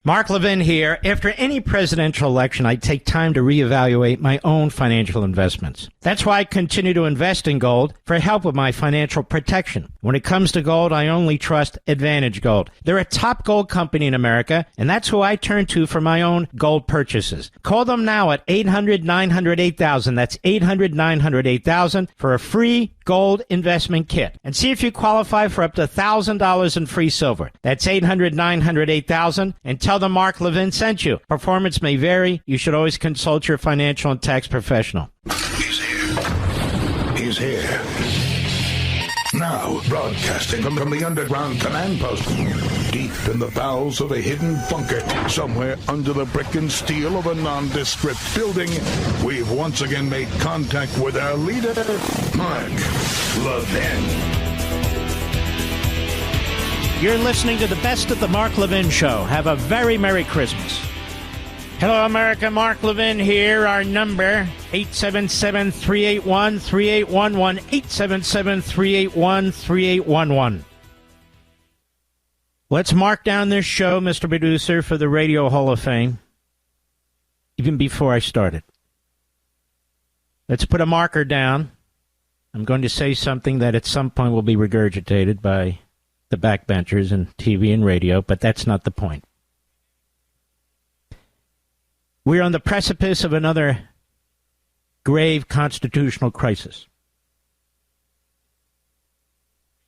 Mark Levin here. After any presidential election, I take time to reevaluate my own financial investments. That's why I continue to invest in gold for help with my financial protection. When it comes to gold, I only trust Advantage Gold. They're a top gold company in America, and that's who I turn to for my own gold purchases. Call them now at 800-900-8000. That's 800-900-8000 for a free gold investment kit. And see if you qualify for up to $1,000 in free silver. That's 800-900-8000. And tell them Mark Levin sent you. Performance may vary. You should always consult your financial and tax professional. He's here. He's here. Now, broadcasting from the underground command post, deep in the bowels of a hidden bunker, somewhere under the brick and steel of a nondescript building, we've once again made contact with our leader, Mark Levin. You're listening to the best of the Mark Levin Show. Have a very Merry Christmas. Hello, America. Mark Levin here. Our number, 877-381-3811, 877-381-3811. Let's mark down this show, Mr. Producer, for the Radio Hall of Fame, even before I started. Let's put a marker down. I'm going to say something that at some point will be regurgitated by the backbenchers in TV and radio, but that's not the point. We're on the precipice of another grave constitutional crisis.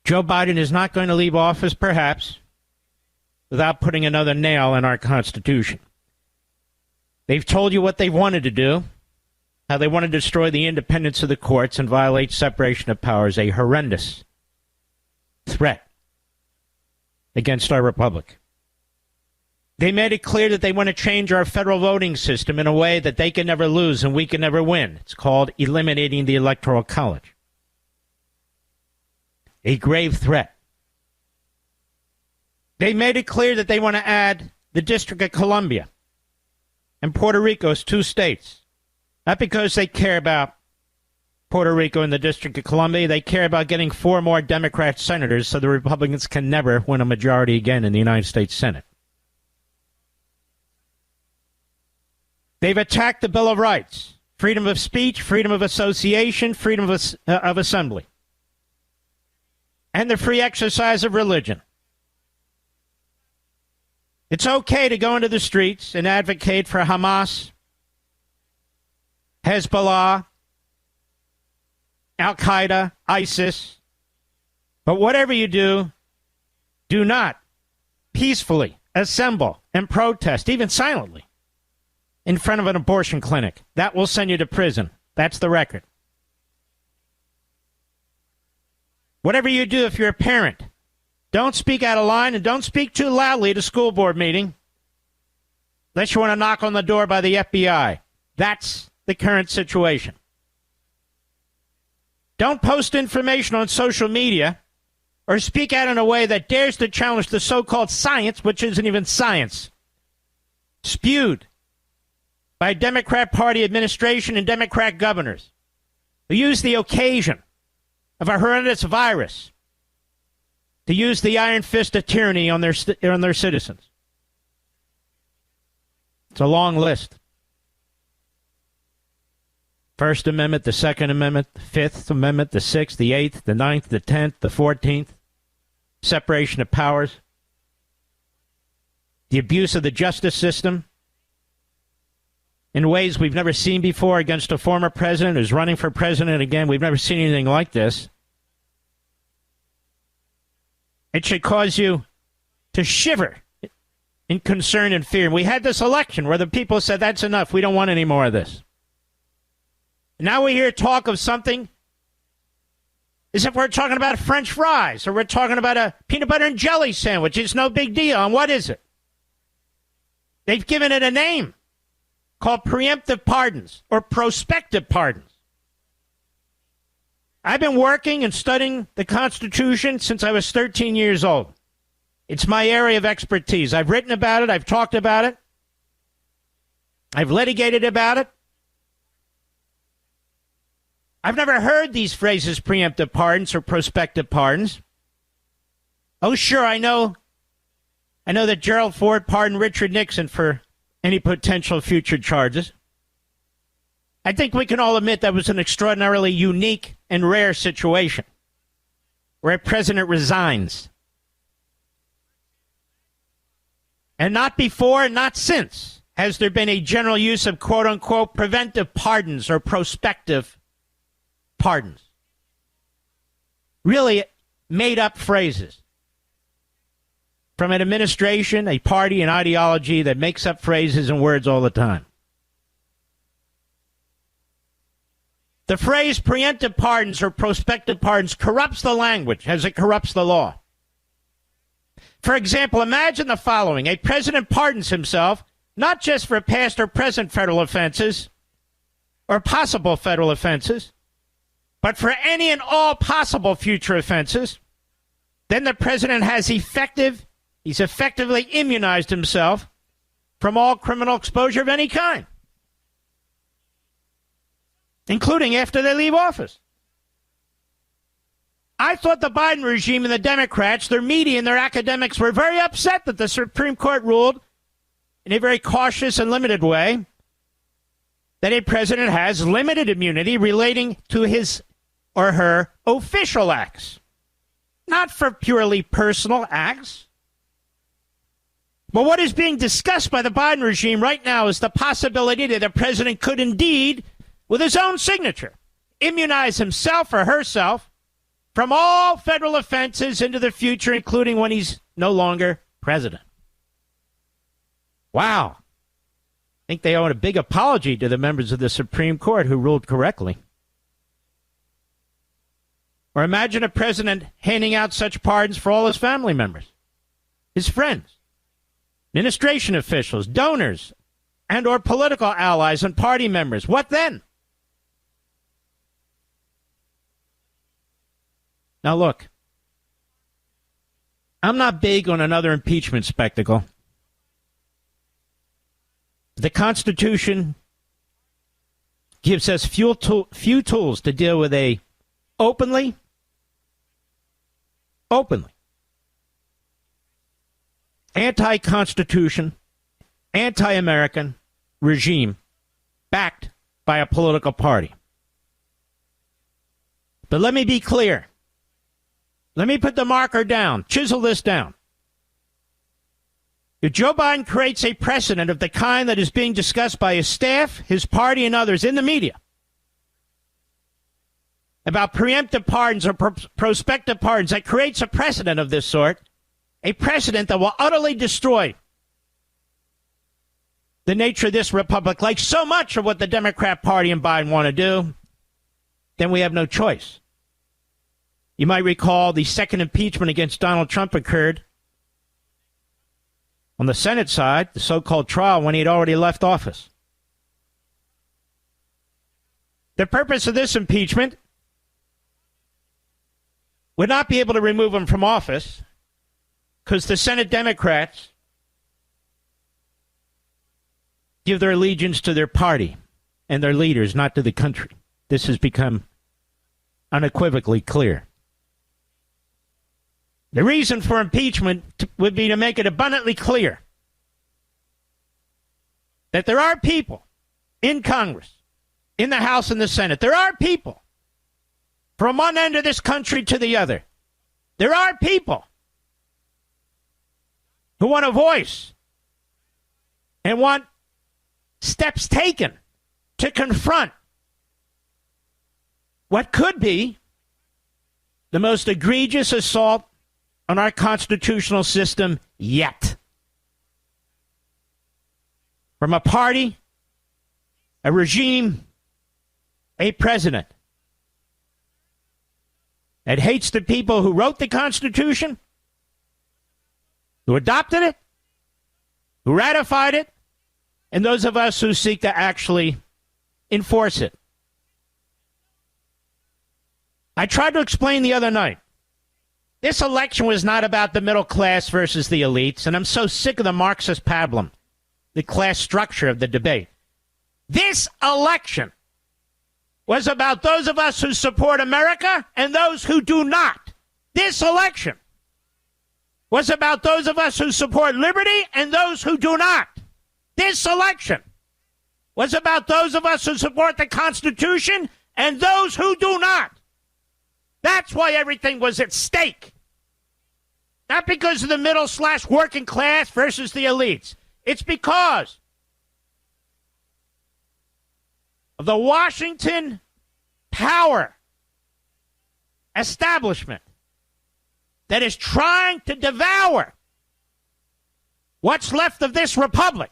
Joe Biden is not going to leave office, perhaps, without putting another nail in our Constitution. They've told you what they wanted to do, how they want to destroy the independence of the courts and violate separation of powers, a horrendous threat against our republic. They made it clear that they want to change our federal voting system in a way that they can never lose and we can never win. It's called eliminating the Electoral College. A grave threat. They made it clear that they want to add the District of Columbia and Puerto Rico as two states. Not because they care about Puerto Rico and the District of Columbia. They care about getting 4 more Democrat senators so the Republicans can never win a majority again in the United States Senate. They've attacked the Bill of Rights, freedom of speech, freedom of association, freedom of assembly, and the free exercise of religion. It's okay to go into the streets and advocate for Hamas, Hezbollah, Al-Qaeda, ISIS, but whatever you do, do not peacefully assemble and protest, even silently, in front of an abortion clinic. That will send you to prison. That's the record. Whatever you do, if you're a parent, don't speak out of line and don't speak too loudly at a school board meeting unless you want to knock on the door by the FBI. That's the current situation. Don't post information on social media or speak out in a way that dares to challenge the so-called science, which isn't even science, spewed by Democrat Party administration and Democrat governors who use the occasion of a horrendous virus to use the iron fist of tyranny on their citizens. It's a long list. First Amendment, the Second Amendment, the Fifth Amendment, the Sixth, the Eighth, the Ninth, the 10th, the 14th, separation of powers, the abuse of the justice system in ways we've never seen before against a former president who's running for president again. We've never seen anything like this. It should cause you to shiver in concern and fear. We had this election where the people said, that's enough. We don't want any more of this. Now we hear talk of something as if we're talking about French fries or we're talking about a peanut butter and jelly sandwich. It's no big deal. And what is it? They've given it a name called preemptive pardons or prospective pardons. I've been working and studying the Constitution since I was 13 years old. It's my area of expertise. I've written about it. I've talked about it. I've litigated about it. I've never heard these phrases, preemptive pardons or prospective pardons. Oh, sure, I know I know that Gerald Ford pardoned Richard Nixon for any potential future charges. I think we can all admit that was an extraordinarily unique and rare situation where a president resigns. And not before and not since has there been a general use of quote-unquote preventive pardons or prospective pardons. Really made-up phrases from an administration, a party, an ideology that makes up phrases and words all the time. The phrase preemptive pardons or prospective pardons corrupts the language as it corrupts the law. For example, imagine the following. A president pardons himself not just for past or present federal offenses or possible federal offenses, but for any and all possible future offenses. Then the president he's effectively immunized himself from all criminal exposure of any kind, including after they leave office. I thought the Biden regime and the Democrats, their media and their academics were very upset that the Supreme Court ruled in a very cautious and limited way that a president has limited immunity relating to his or her official acts, not for purely personal acts. But what is being discussed by the Biden regime right now is the possibility that the president could indeed, with his own signature, immunize himself or herself from all federal offenses into the future, including when he's no longer president. Wow. I think they owe a big apology to the members of the Supreme Court who ruled correctly. Or imagine a president handing out such pardons for all his family members, his friends, administration officials, donors, and or political allies and party members. What then? Now look, I'm not big on another impeachment spectacle. The Constitution gives us few tools to deal with a openly anti-Constitution, anti-American regime backed by a political party. But let me be clear. Let me put the marker down, chisel this down. If Joe Biden creates a precedent of the kind that is being discussed by his staff, his party, and others in the media about preemptive pardons or prospective pardons, that creates a precedent of this sort, a precedent that will utterly destroy the nature of this republic, like so much of what the Democrat Party and Biden want to do, then we have no choice. You might recall the second impeachment against Donald Trump occurred on the Senate side, the so-called trial, when he had already left office. The purpose of this impeachment would not be able to remove him from office because the Senate Democrats give their allegiance to their party and their leaders, not to the country. This has become unequivocally clear. The reason for impeachment would be to make it abundantly clear that there are people in Congress, in the House and the Senate, there are people from one end of this country to the other. There are people who want a voice and want steps taken to confront what could be the most egregious assault on our constitutional system yet. From a party, a regime, a president that hates the people who wrote the Constitution, who adopted it, who ratified it, and those of us who seek to actually enforce it. I tried to explain the other night. This election was not about the middle class versus the elites, and I'm so sick of the Marxist pablum, the class structure of the debate. This election was about those of us who support America and those who do not. This election was about those of us who support liberty and those who do not. This election was about those of us who support the Constitution and those who do not. That's why everything was at stake. Not because of the middle/working class versus the elites. It's because of the Washington power establishment that is trying to devour what's left of this republic.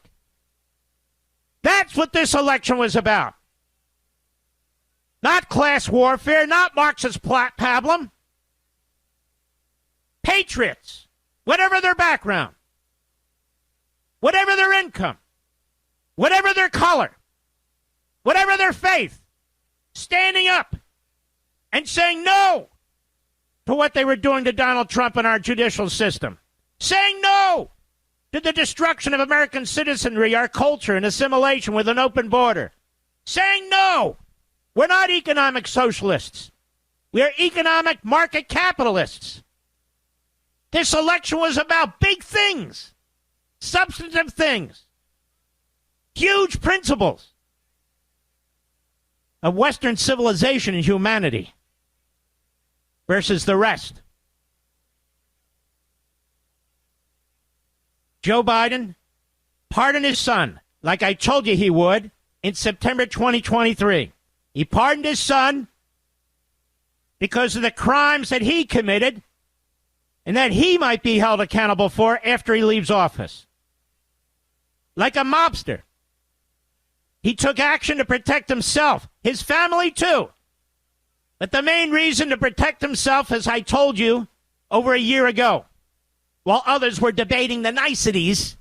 That's what this election was about. Not class warfare, not Marxist pablum. Patriots, whatever their background, whatever their income, whatever their color, whatever their faith, standing up and saying no to what they were doing to Donald Trump and our judicial system, saying no to the destruction of American citizenry, our culture, and assimilation with an open border, saying no. We're not economic socialists. We are economic market capitalists. This election was about big things, substantive things, huge principles of Western civilization and humanity versus the rest. Joe Biden pardoned his son, like I told you he would, in September 2023. He pardoned his son because of the crimes that he committed and that he might be held accountable for after he leaves office. Like a mobster, he took action to protect himself, his family too. But the main reason to protect himself, as I told you over a year ago, while others were debating the niceties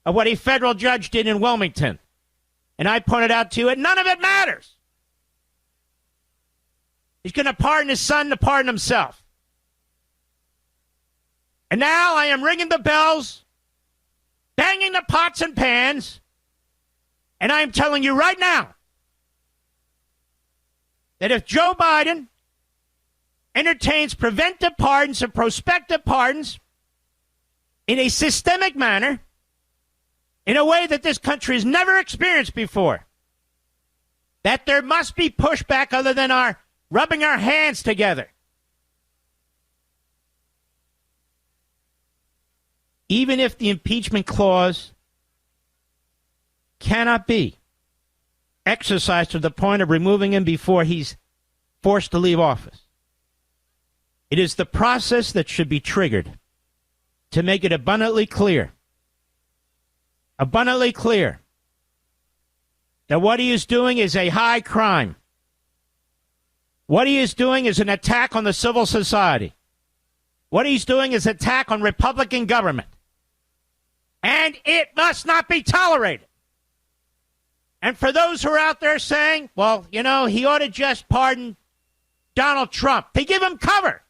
of what a federal judge did in Wilmington. And I pointed out to you, and none of it matters. He's going to pardon his son to pardon himself. And now I am ringing the bells, banging the pots and pans, and I am telling you right now that if Joe Biden entertains preventive pardons and prospective pardons in a systemic manner, in a way that this country has never experienced before, that there must be pushback other than our rubbing our hands together. Even if the impeachment clause cannot be exercised to the point of removing him before he's forced to leave office, it is the process that should be triggered to make it abundantly clear, that what he is doing is a high crime. What he is doing is an attack on the civil society. What he's doing is an attack on Republican government. And it must not be tolerated. And for those who are out there saying, well, you know, he ought to just pardon Donald Trump, they give him cover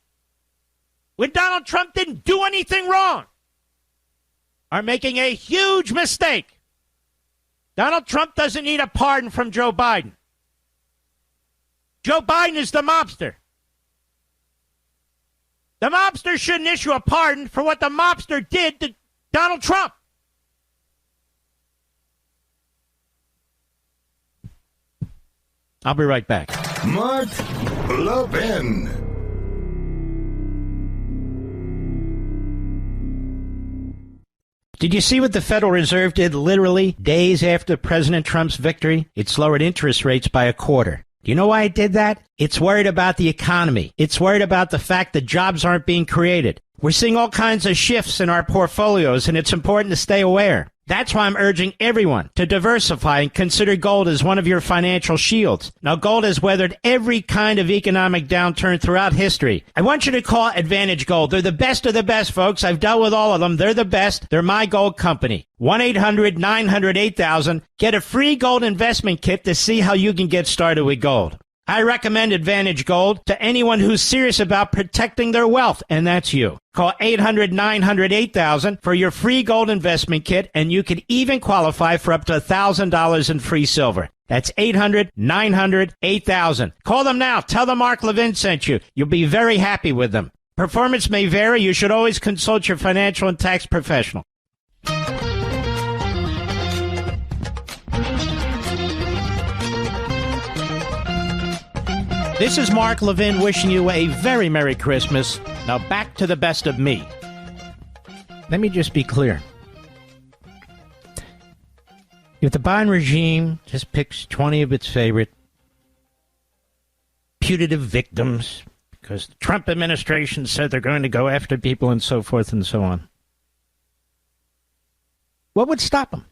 when Donald Trump didn't do anything wrong, are making a huge mistake. Donald Trump doesn't need a pardon from Joe Biden. Joe Biden is the mobster. The mobster shouldn't issue a pardon for what the mobster did to Donald Trump. I'll be right back. Mark Levin. Did you see what the Federal Reserve did literally days after President Trump's victory? It's lowered interest rates by a quarter. Do you know why it did that? It's worried about the economy. It's worried about the fact that jobs aren't being created. We're seeing all kinds of shifts in our portfolios, and it's important to stay aware. That's why I'm urging everyone to diversify and consider gold as one of your financial shields. Now, gold has weathered every kind of economic downturn throughout history. I want you to call Advantage Gold. They're the best of the best, folks. I've dealt with all of them. They're the best. They're my gold company. 1-800-900-8000. Get a free gold investment kit to see how you can get started with gold. I recommend Advantage Gold to anyone who's serious about protecting their wealth, and that's you. Call 800-900-8000 for your free gold investment kit, and you can even qualify for up to $1,000 in free silver. That's 800-900-8000. Call them now. Tell them Mark Levin sent you. You'll be very happy with them. Performance may vary. You should always consult your financial and tax professional. This is Mark Levin wishing you a very Merry Christmas. Now back to the best of me. Let me just be clear. If the Biden regime just picks 20 of its favorite putative victims, because the Trump administration said they're going to go after people and so forth and so on, what would stop them?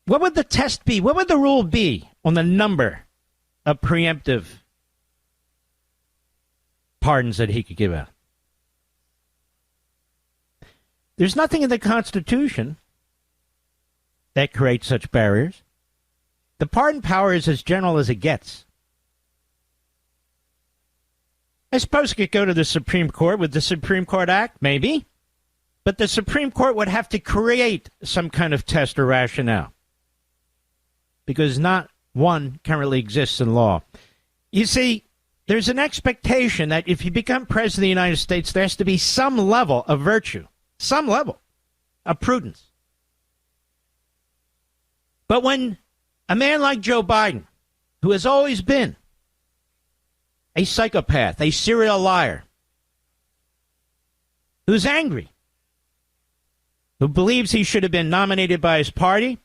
What would the test be? What would the rule be on the number of preemptive pardons that he could give out? There's nothing in the Constitution that creates such barriers. The pardon power is as general as it gets. I suppose it could go to the Supreme Court with the Supreme Court Act, maybe. But the Supreme Court would have to create some kind of test or rationale, because not one currently exists in law. You see, there's an expectation that if you become president of the United States, there has to be some level of virtue, some level of prudence. But when a man like Joe Biden, who has always been a psychopath, a serial liar, who's angry, who believes he should have been nominated by his party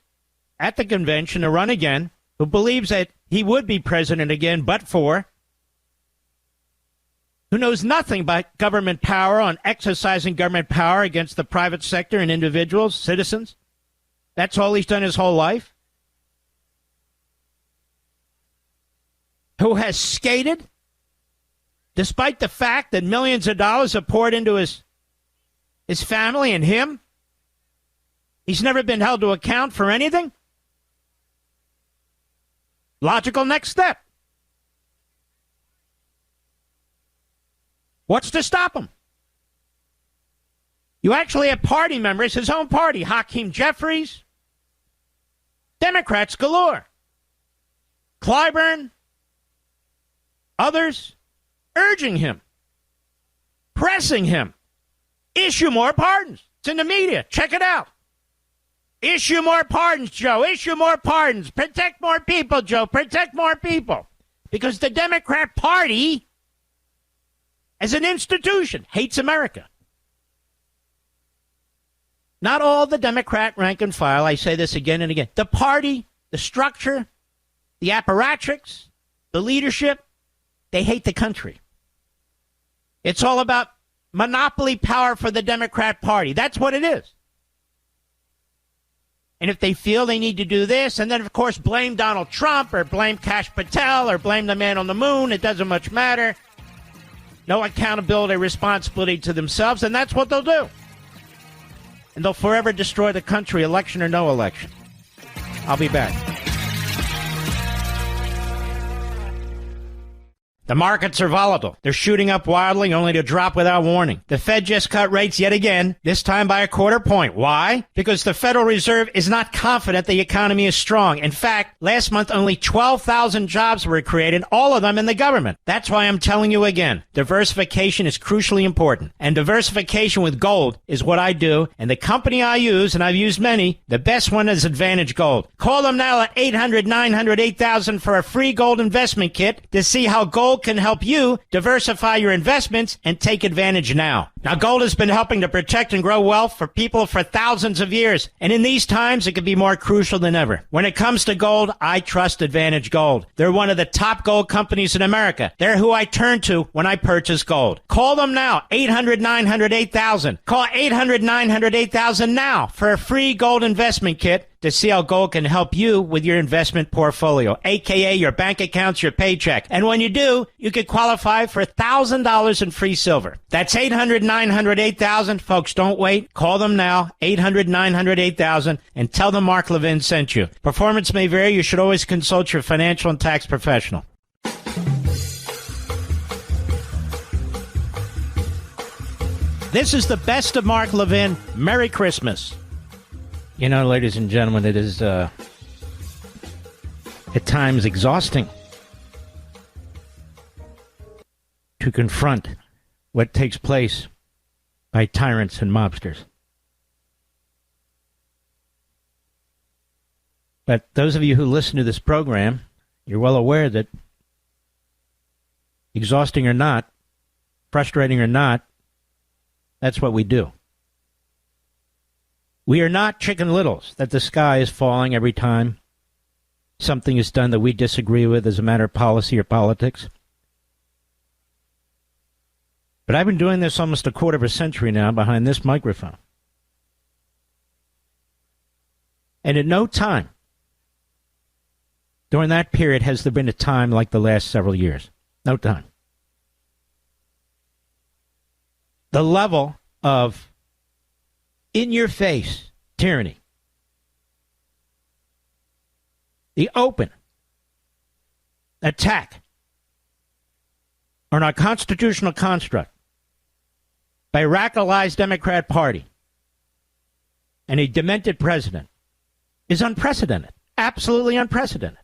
at the convention to run again, who believes that he would be president again but for, who knows nothing about government power, on exercising government power against the private sector and individuals, citizens. That's all he's done his whole life. Who has skated, despite the fact that millions of dollars are poured into his family and him. He's never been held to account for anything. Logical next step. What's to stop him? You actually have party members, his own party, Hakeem Jeffries, Democrats galore, Clyburn, others urging him, pressing him, issue more pardons. It's in the media. Check it out. Issue more pardons, Joe. Issue more pardons. Protect more people, Joe. Protect more people. Because the Democrat Party, as an institution, hates America. Not all the Democrat rank and file, I say this again and again. The party, the structure, the apparatchiks, the leadership, they hate the country. It's all about monopoly power for the Democrat Party. That's what it is. And if they feel they need to do this, and then, of course, blame Donald Trump or blame Kash Patel or blame the man on the moon, it doesn't much matter. No accountability, responsibility to themselves, and that's what they'll do. And they'll forever destroy the country, election or no election. I'll be back. The markets are volatile. They're shooting up wildly only to drop without warning. The Fed just cut rates yet again, this time by a quarter point. Why? Because the Federal Reserve is not confident the economy is strong. In fact, last month only 12,000 jobs were created, all of them in the government. That's why I'm telling you again, diversification is crucially important. And diversification with gold is what I do. And the company I use, and I've used many, the best one is Advantage Gold. Call them now at 800-900-8000 for a free gold investment kit to see how gold can help you diversify your investments and take advantage now. Now, gold has been helping to protect and grow wealth for people for thousands of years. And in these times, it can be more crucial than ever. When it comes to gold, I trust Advantage Gold. They're one of the top gold companies in America. They're who I turn to when I purchase gold. Call them now, 800-900-8000. Call 800-900-8000 now for a free gold investment kit to see how gold can help you with your investment portfolio, a.k.a. your bank accounts, your paycheck. And when you do, you could qualify for $1,000 in free silver. That's 800-900-8000. Folks, don't wait. Call them now, 800-900-8000, and tell them Mark Levin sent you. Performance may vary. You should always consult your financial and tax professional. This is the best of Mark Levin. Merry Christmas. You know, ladies and gentlemen, it is at times exhausting to to confront what takes place by tyrants and mobsters. But those of you who listen to this program, you're well aware that, exhausting or not, frustrating or not, that's what we do. We are not Chicken Littles, that the sky is falling every time something is done that we disagree with as a matter of policy or politics. But I've been doing this almost a quarter of a century now behind this microphone. And at no time during that period has there been a time like the last several years. No time. The level of in-your-face tyranny, the open attack on our constitutional construct by a radicalized Democrat Party and a demented president is unprecedented, absolutely unprecedented.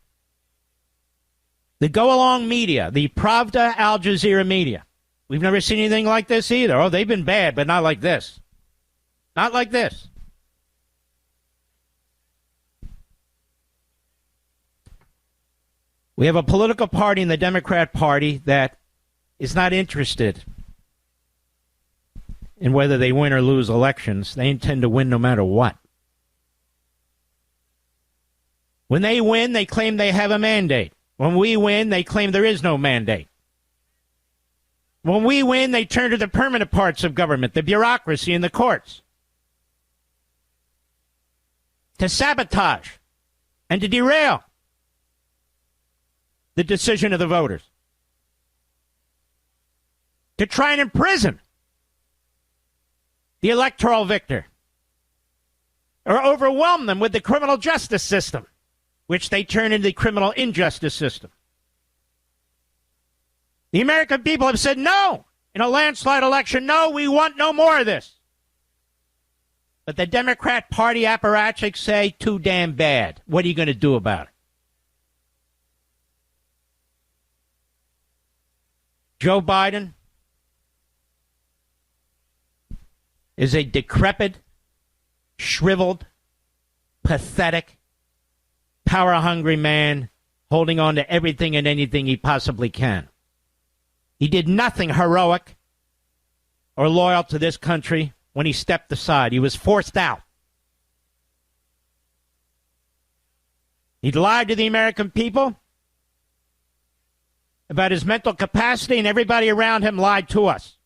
The go-along media, the Pravda Al Jazeera media, we've never seen anything like this either. Oh, they've been bad, but not like this. Not like this. We have a political party in the Democrat Party that is not interested in whether they win or lose elections. They intend to win no matter what. When they win, they claim they have a mandate. When we win, they claim there is no mandate. When we win, they turn to the permanent parts of government, the bureaucracy and the courts, to sabotage and to derail the decision of the voters, to try and imprison the electoral victor, or overwhelm them with the criminal justice system, which they turn into the criminal injustice system. The American people have said no in a landslide election. No, we want no more of this. But the Democrat Party apparatchiks say too damn bad. What are you going to do about it? Joe Biden is a decrepit, shriveled, pathetic, power-hungry man holding on to everything and anything he possibly can. He did nothing heroic or loyal to this country when he stepped aside. He was forced out. He lied to the American people about his mental capacity, and everybody around him lied to us.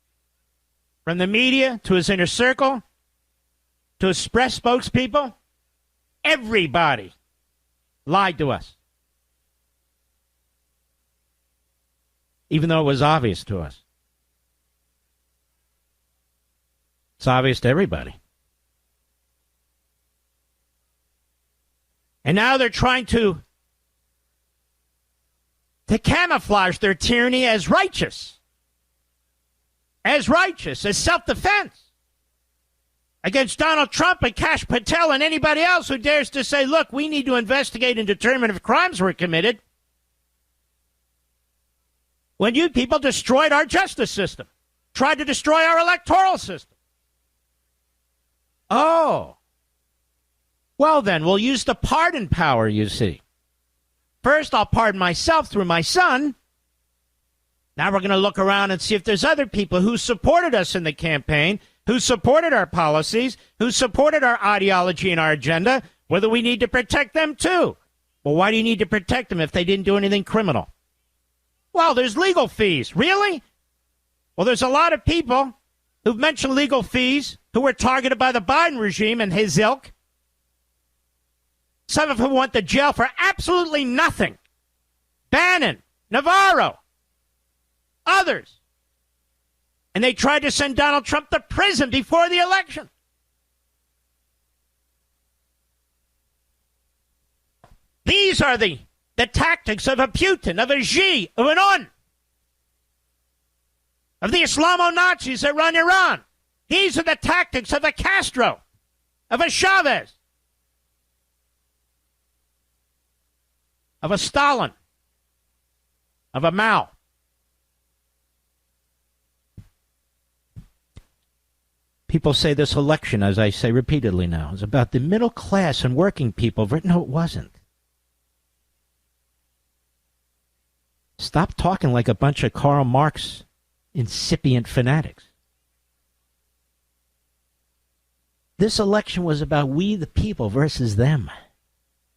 From the media to his inner circle to his press spokespeople, everybody lied to us. Even though it was obvious to us. It's obvious to everybody. And now they're trying to camouflage their tyranny as righteous. As righteous, as self-defense. Against Donald Trump and Kash Patel and anybody else who dares to say, look, we need to investigate and determine if crimes were committed. When you people destroyed our justice system, tried to destroy our electoral system. Oh. Well, then, we'll use the pardon power, you see. First, I'll pardon myself through my son. Now we're going to look around and see if there's other people who supported us in the campaign, who supported our policies, who supported our ideology and our agenda, whether we need to protect them too. Well, why do you need to protect them if they didn't do anything criminal? Well, there's legal fees. Really? Well, there's a lot of people who've mentioned legal fees who were targeted by the Biden regime and his ilk. Some of whom went to jail for absolutely nothing. Bannon, Navarro, others. And they tried to send Donald Trump to prison before the election. These are the tactics of a Putin, of a Xi, of an Un, of the Islamo-Nazis that run Iran. These are the tactics of a Castro, of a Chavez, of a Stalin, of a Mao. People say this election, as I say repeatedly now, is about the middle class and working people. No, it wasn't. Stop talking like a bunch of Karl Marx incipient fanatics. This election was about we the people versus them.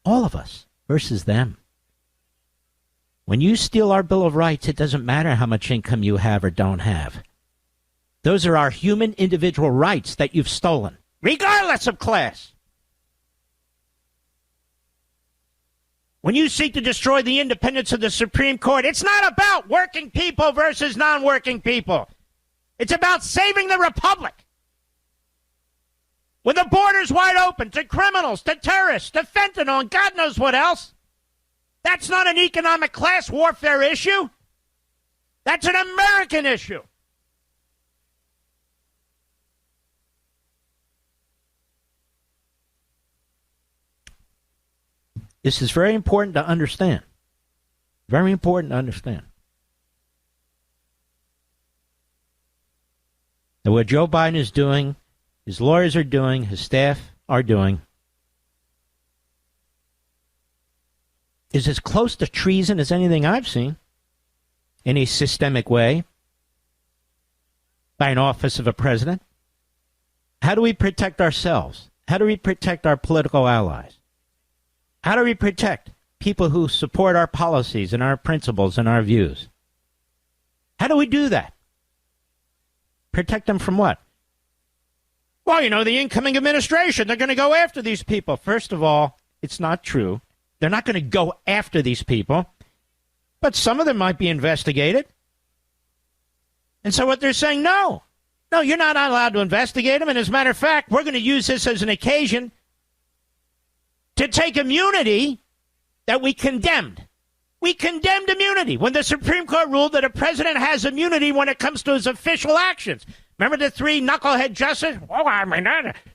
All of us versus them. When you steal our Bill of Rights, it doesn't matter how much income you have or don't have. Those are our human individual rights that you've stolen, regardless of class. When you seek to destroy the independence of the Supreme Court, it's not about working people versus non-working people. It's about saving the republic. When the border's wide open to criminals, to terrorists, to fentanyl, and God knows what else. That's not an economic class warfare issue. That's an American issue. This is very important to understand. Very important to understand. And what Joe Biden is doing, his lawyers are doing, his staff are doing, is as close to treason as anything I've seen in a systemic way by an office of a president. How do we protect ourselves? How do we protect our political allies? How do we protect people who support our policies and our principles and our views? How do we do that? Protect them from what? Well, you know, the incoming administration, they're going to go after these people. First of all, it's not true. They're not going to go after these people, but some of them might be investigated. And so what they're saying, no, you're not allowed to investigate them. And as a matter of fact, we're going to use this as an occasion to take immunity that we condemned. We condemned immunity when the Supreme Court ruled that a president has immunity when it comes to his official actions. Remember the three knucklehead justices? Well, I mean,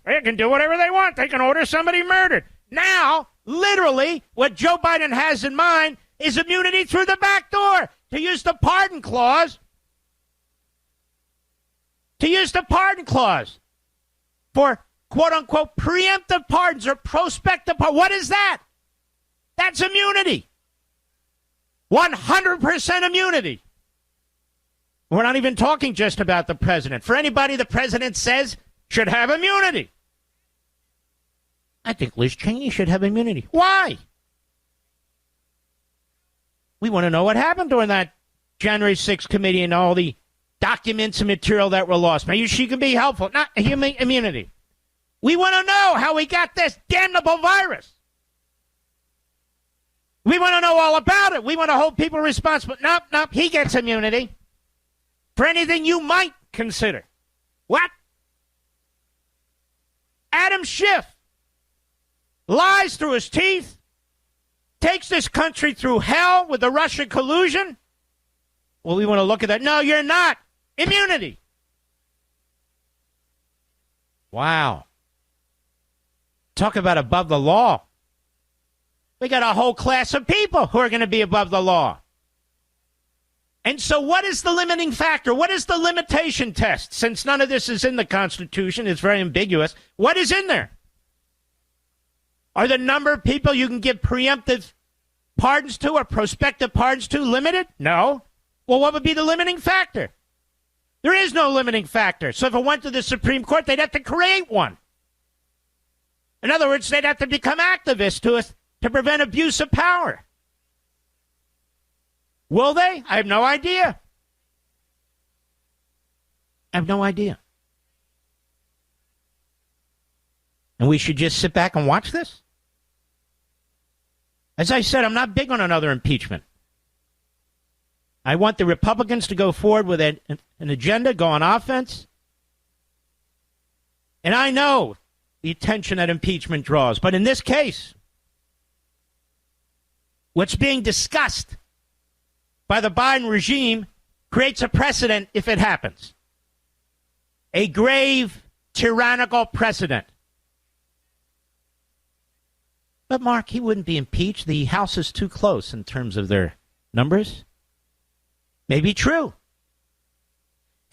they can do whatever they want. They can order somebody murdered. Now, literally, what Joe Biden has in mind is immunity through the back door. To use the pardon clause. To use the pardon clause for quote-unquote preemptive pardons or prospective pardons. What is that? That's immunity. 100% immunity. We're not even talking just about the president. For anybody the president says should have immunity. I think Liz Cheney should have immunity. Why? We want to know what happened during that January 6th committee and all the documents and material that were lost. Maybe she can be helpful. Not immunity. We want to know how we got this damnable virus. We want to know all about it. We want to hold people responsible. Nope, he gets immunity for anything you might consider. What? Adam Schiff lies through his teeth, takes this country through hell with the Russian collusion. Well, we want to look at that. No, you're not. Immunity. Wow. Talk about above the law. We got a whole class of people who are going to be above the law. And so what is the limiting factor? What is the limitation test? Since none of this is in the Constitution, it's very ambiguous. What is in there? Are the number of people you can give preemptive pardons to or prospective pardons to limited? No. Well, what would be the limiting factor? There is no limiting factor. So if it went to the Supreme Court, they'd have to create one. In other words, they'd have to become activists to prevent abuse of power. Will they? I have no idea. I have no idea. And we should just sit back and watch this? As I said, I'm not big on another impeachment. I want the Republicans to go forward with an agenda, go on offense. And I know the attention that impeachment draws. But in this case, what's being discussed by the Biden regime creates a precedent if it happens. A grave, tyrannical precedent. But, Mark, he wouldn't be impeached. The House is too close in terms of their numbers. Maybe true.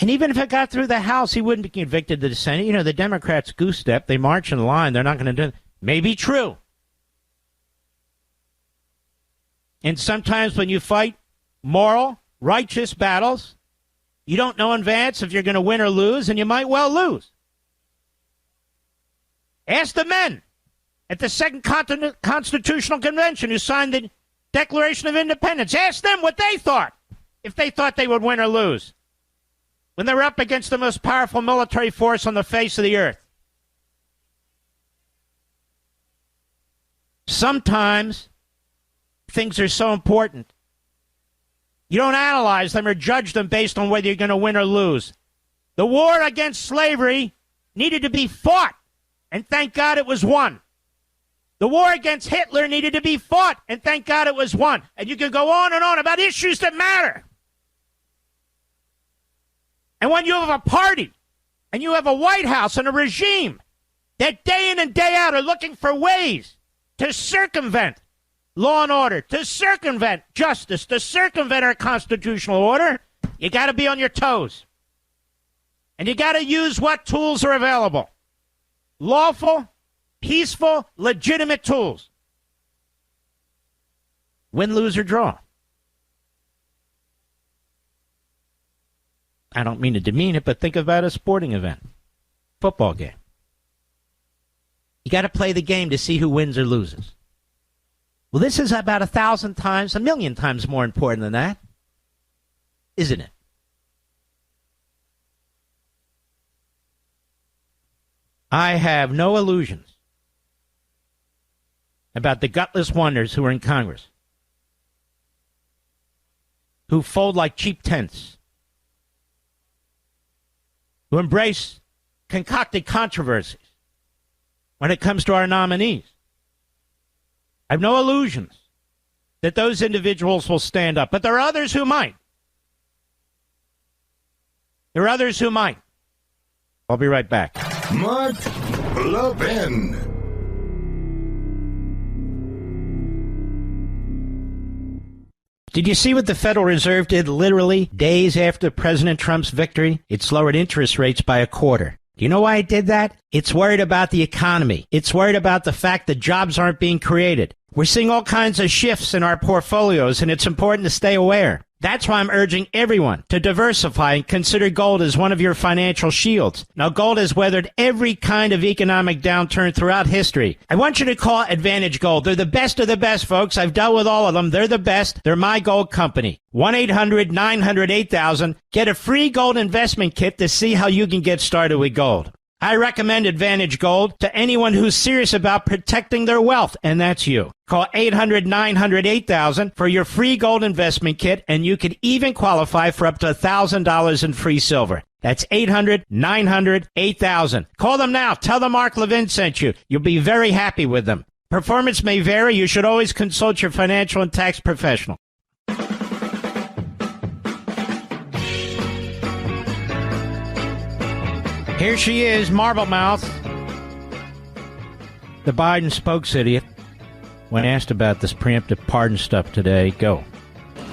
And even if it got through the House, he wouldn't be convicted to the Senate. You know, the Democrats goose step. They march in line. They're not going to do it. Maybe true. And sometimes when you fight moral, righteous battles, you don't know in advance if you're going to win or lose, and you might well lose. Ask the men at the Second Constitutional Convention who signed the Declaration of Independence. Ask them what they thought, if they thought they would win or lose, when they were up against the most powerful military force on the face of the earth. Sometimes things are so important, you don't analyze them or judge them based on whether you're going to win or lose. The war against slavery needed to be fought, and thank God it was won. The war against Hitler needed to be fought, and thank God it was won. And you can go on and on about issues that matter. And when you have a party, and you have a White House and a regime that day in and day out are looking for ways to circumvent law and order, to circumvent justice, to circumvent our constitutional order, you got to be on your toes. And you got to use what tools are available. Lawful, peaceful, legitimate tools. Win, lose, or draw. I don't mean to demean it, but think about a sporting event. Football game. You got to play the game to see who wins or loses. Well, this is about 1,000 times, 1,000,000 times more important than that, isn't it? I have no illusions about the gutless wonders who are in Congress, who fold like cheap tents, who embrace concocted controversies when it comes to our nominees. I have no illusions that those individuals will stand up, but there are others who might. There are others who might. I'll be right back. Mark Levin. Did you see what the Federal Reserve did literally days after President Trump's victory? It lowered interest rates by 1/4. Do you know why it did that? It's worried about the economy. It's worried about the fact that jobs aren't being created. We're seeing all kinds of shifts in our portfolios, and it's important to stay aware. That's why I'm urging everyone to diversify and consider gold as one of your financial shields. Now, gold has weathered every kind of economic downturn throughout history. I want you to call Advantage Gold. They're the best of the best, folks. I've dealt with all of them. They're the best. They're my gold company. 1-800-900-8000. Get a free gold investment kit to see how you can get started with gold. I recommend Advantage Gold to anyone who's serious about protecting their wealth, and that's you. Call 800-900-8000 for your free gold investment kit, and you could even qualify for up to $1,000 in free silver. That's 800-900-8000. Call them now. Tell them Mark Levin sent you. You'll be very happy with them. Performance may vary. You should always consult your financial and tax professional. Here she is, Marble Mouth, the Biden spokes idiot. When asked about this preemptive pardon stuff today, go.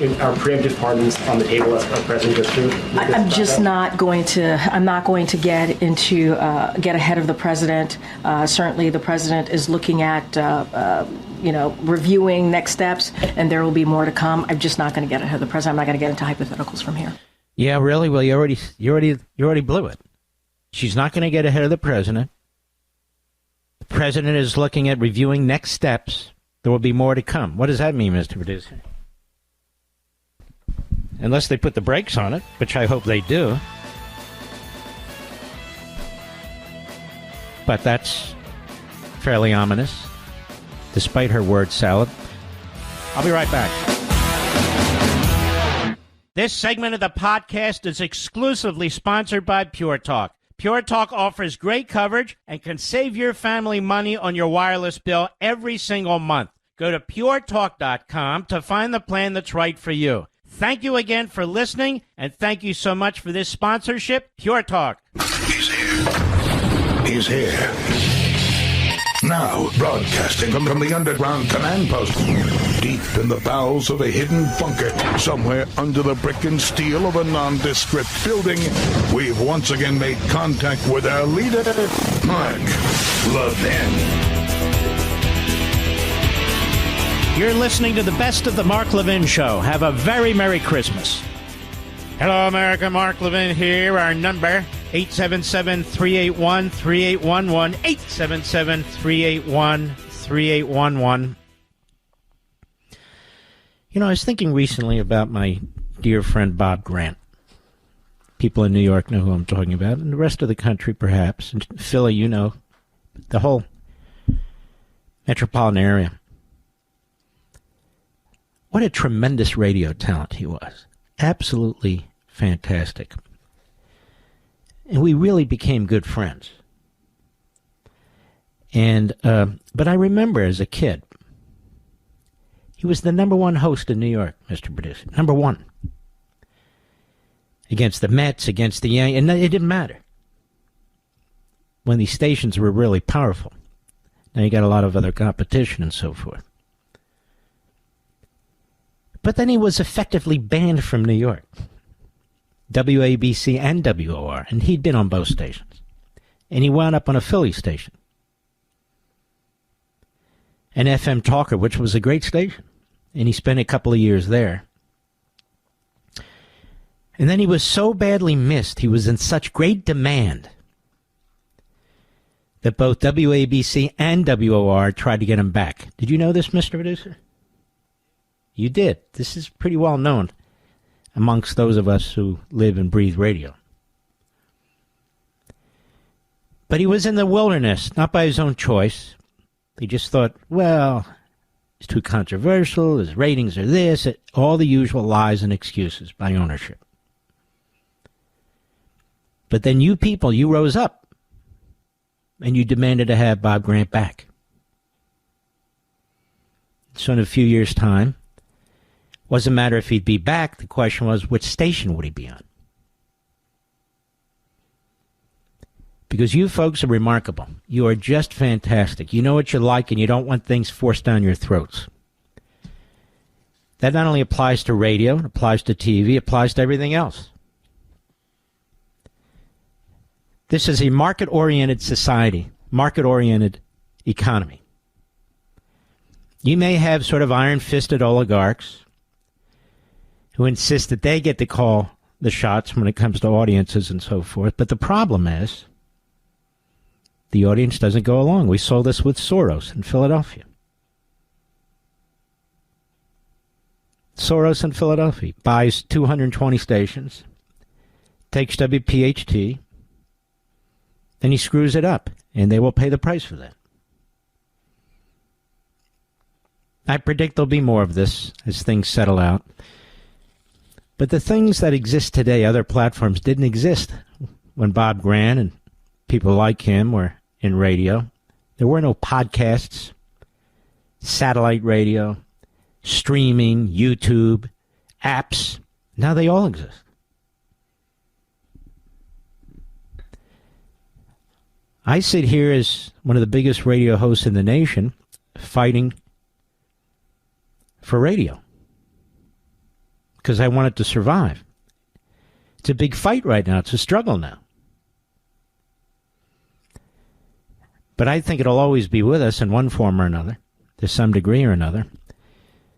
Are preemptive pardons on the table as President goes through? I'm just not going to. I'm not going to get ahead of the president. Certainly, the president is looking at reviewing next steps, and there will be more to come. I'm just not going to get ahead of the president. I'm not going to get into hypotheticals from here. Yeah, really? Well, you already blew it. She's not going to get ahead of the president. The president is looking at reviewing next steps. There will be more to come. What does that mean, Mr. Producer? Unless they put the brakes on it, which I hope they do. But that's fairly ominous, despite her word salad. I'll be right back. This segment of the podcast is exclusively sponsored by Pure Talk. Pure Talk offers great coverage and can save your family money on your wireless bill every single month. Go to puretalk.com to find the plan that's right for you. Thank you again for listening, and thank you so much for this sponsorship, Pure Talk. He's here. He's here. Now, broadcasting from the underground command post, deep in the bowels of a hidden bunker, somewhere under the brick and steel of a nondescript building, we've once again made contact with our leader, Mark Levin. You're listening to the best of the Mark Levin Show. Have a very Merry Christmas. Hello, America. Mark Levin here. Our number, 877-381-3811, 877-381-3811. You know, I was thinking recently about my dear friend Bob Grant. People in New York know who I'm talking about, and the rest of the country, perhaps. And Philly, you know, the whole metropolitan area. What a tremendous radio talent he was. Absolutely fantastic. And we really became good friends. And but I remember as a kid, he was the number one host in New York, Mr. Producer. Number one. Against the Mets, against the Yankees, and it didn't matter. When these stations were really powerful. Now you got a lot of other competition and so forth. But then he was effectively banned from New York. WABC and WOR, and he'd been on both stations. And he wound up on a Philly station. An FM talker, which was a great station. And he spent a couple of years there. And then he was so badly missed, he was in such great demand, that both WABC and WOR tried to get him back. Did you know this, Mr. Producer? You did. This is pretty well known amongst those of us who live and breathe radio. But he was in the wilderness, not by his own choice. He just thought, well, it's too controversial, his ratings are this, all the usual lies and excuses by ownership. But then you people, you rose up, and you demanded to have Bob Grant back. So in a few years' time, wasn't matter if he'd be back, the question was, which station would he be on? Because you folks are remarkable. You are just fantastic. You know what you like, and you don't want things forced down your throats. That not only applies to radio, it applies to TV, it applies to everything else. This is a market-oriented society, market-oriented economy. You may have sort of iron-fisted oligarchs who insist that they get to call the shots when it comes to audiences and so forth. But the problem is the audience doesn't go along. We saw this with Soros in Philadelphia. Soros in Philadelphia buys 220 stations, takes WPHT, then he screws it up, and they will pay the price for that. I predict there'll be more of this as things settle out. But the things that exist today, other platforms, didn't exist when Bob Grant and people like him were in radio. There were no podcasts, satellite radio, streaming, YouTube, apps. Now they all exist. I sit here as one of the biggest radio hosts in the nation fighting for radio because I want it to survive. It's a big fight right now. It's a struggle now. But I think it'll always be with us in one form or another, to some degree or another.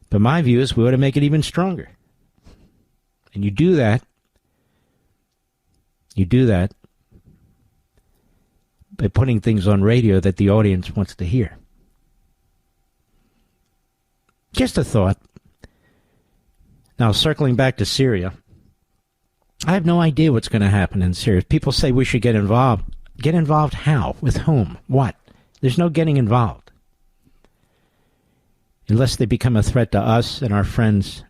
But my view is we ought to make it even stronger. And you do that by putting things on radio that the audience wants to hear. Just a thought. Now, circling back to Syria, I have no idea what's going to happen in Syria. People say we should get involved. Get involved how? With whom? What? There's no getting involved. Unless they become a threat to us and our friends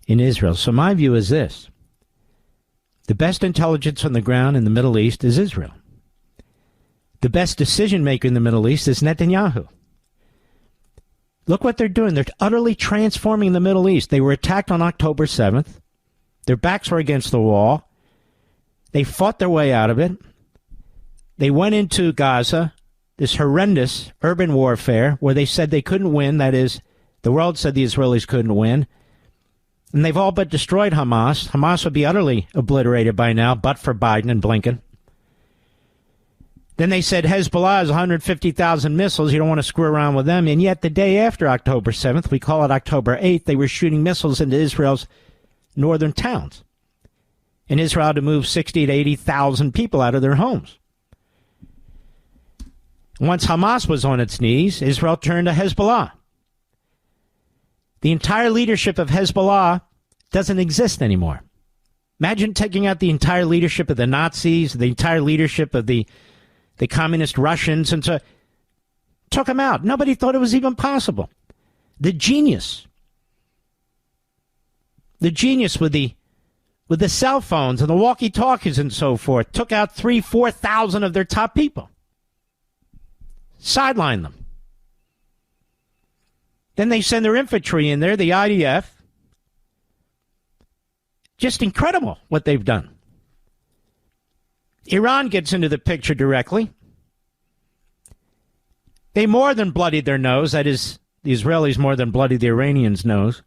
in Israel. So my view is this. The best intelligence on the ground in the Middle East is Israel. The best decision maker in the Middle East is Netanyahu. Look what they're doing. They're utterly transforming the Middle East. They were attacked on October 7th. Their backs were against the wall. They fought their way out of it. They went into Gaza, this horrendous urban warfare where they said they couldn't win. That is, the world said the Israelis couldn't win. And they've all but destroyed Hamas. Hamas would be utterly obliterated by now, but for Biden and Blinken. Then they said Hezbollah has 150,000 missiles. You don't want to screw around with them. And yet the day after October 7th, we call it October 8th, they were shooting missiles into Israel's northern towns. And Israel had to move 60 to 80,000 people out of their homes. Once Hamas was on its knees, Israel turned to Hezbollah. The entire leadership of Hezbollah doesn't exist anymore. Imagine taking out the entire leadership of the Nazis, the entire leadership of the communist Russians, and so took them out. Nobody thought it was even possible. The genius with the cell phones and the walkie-talkies and so forth, took out 3,000-4,000 of their top people. Sidelined them. Then they send their infantry in there, the IDF. Just incredible what they've done. Iran gets into the picture directly. They more than bloodied their nose. That is, the Israelis more than bloodied the Iranians' nose.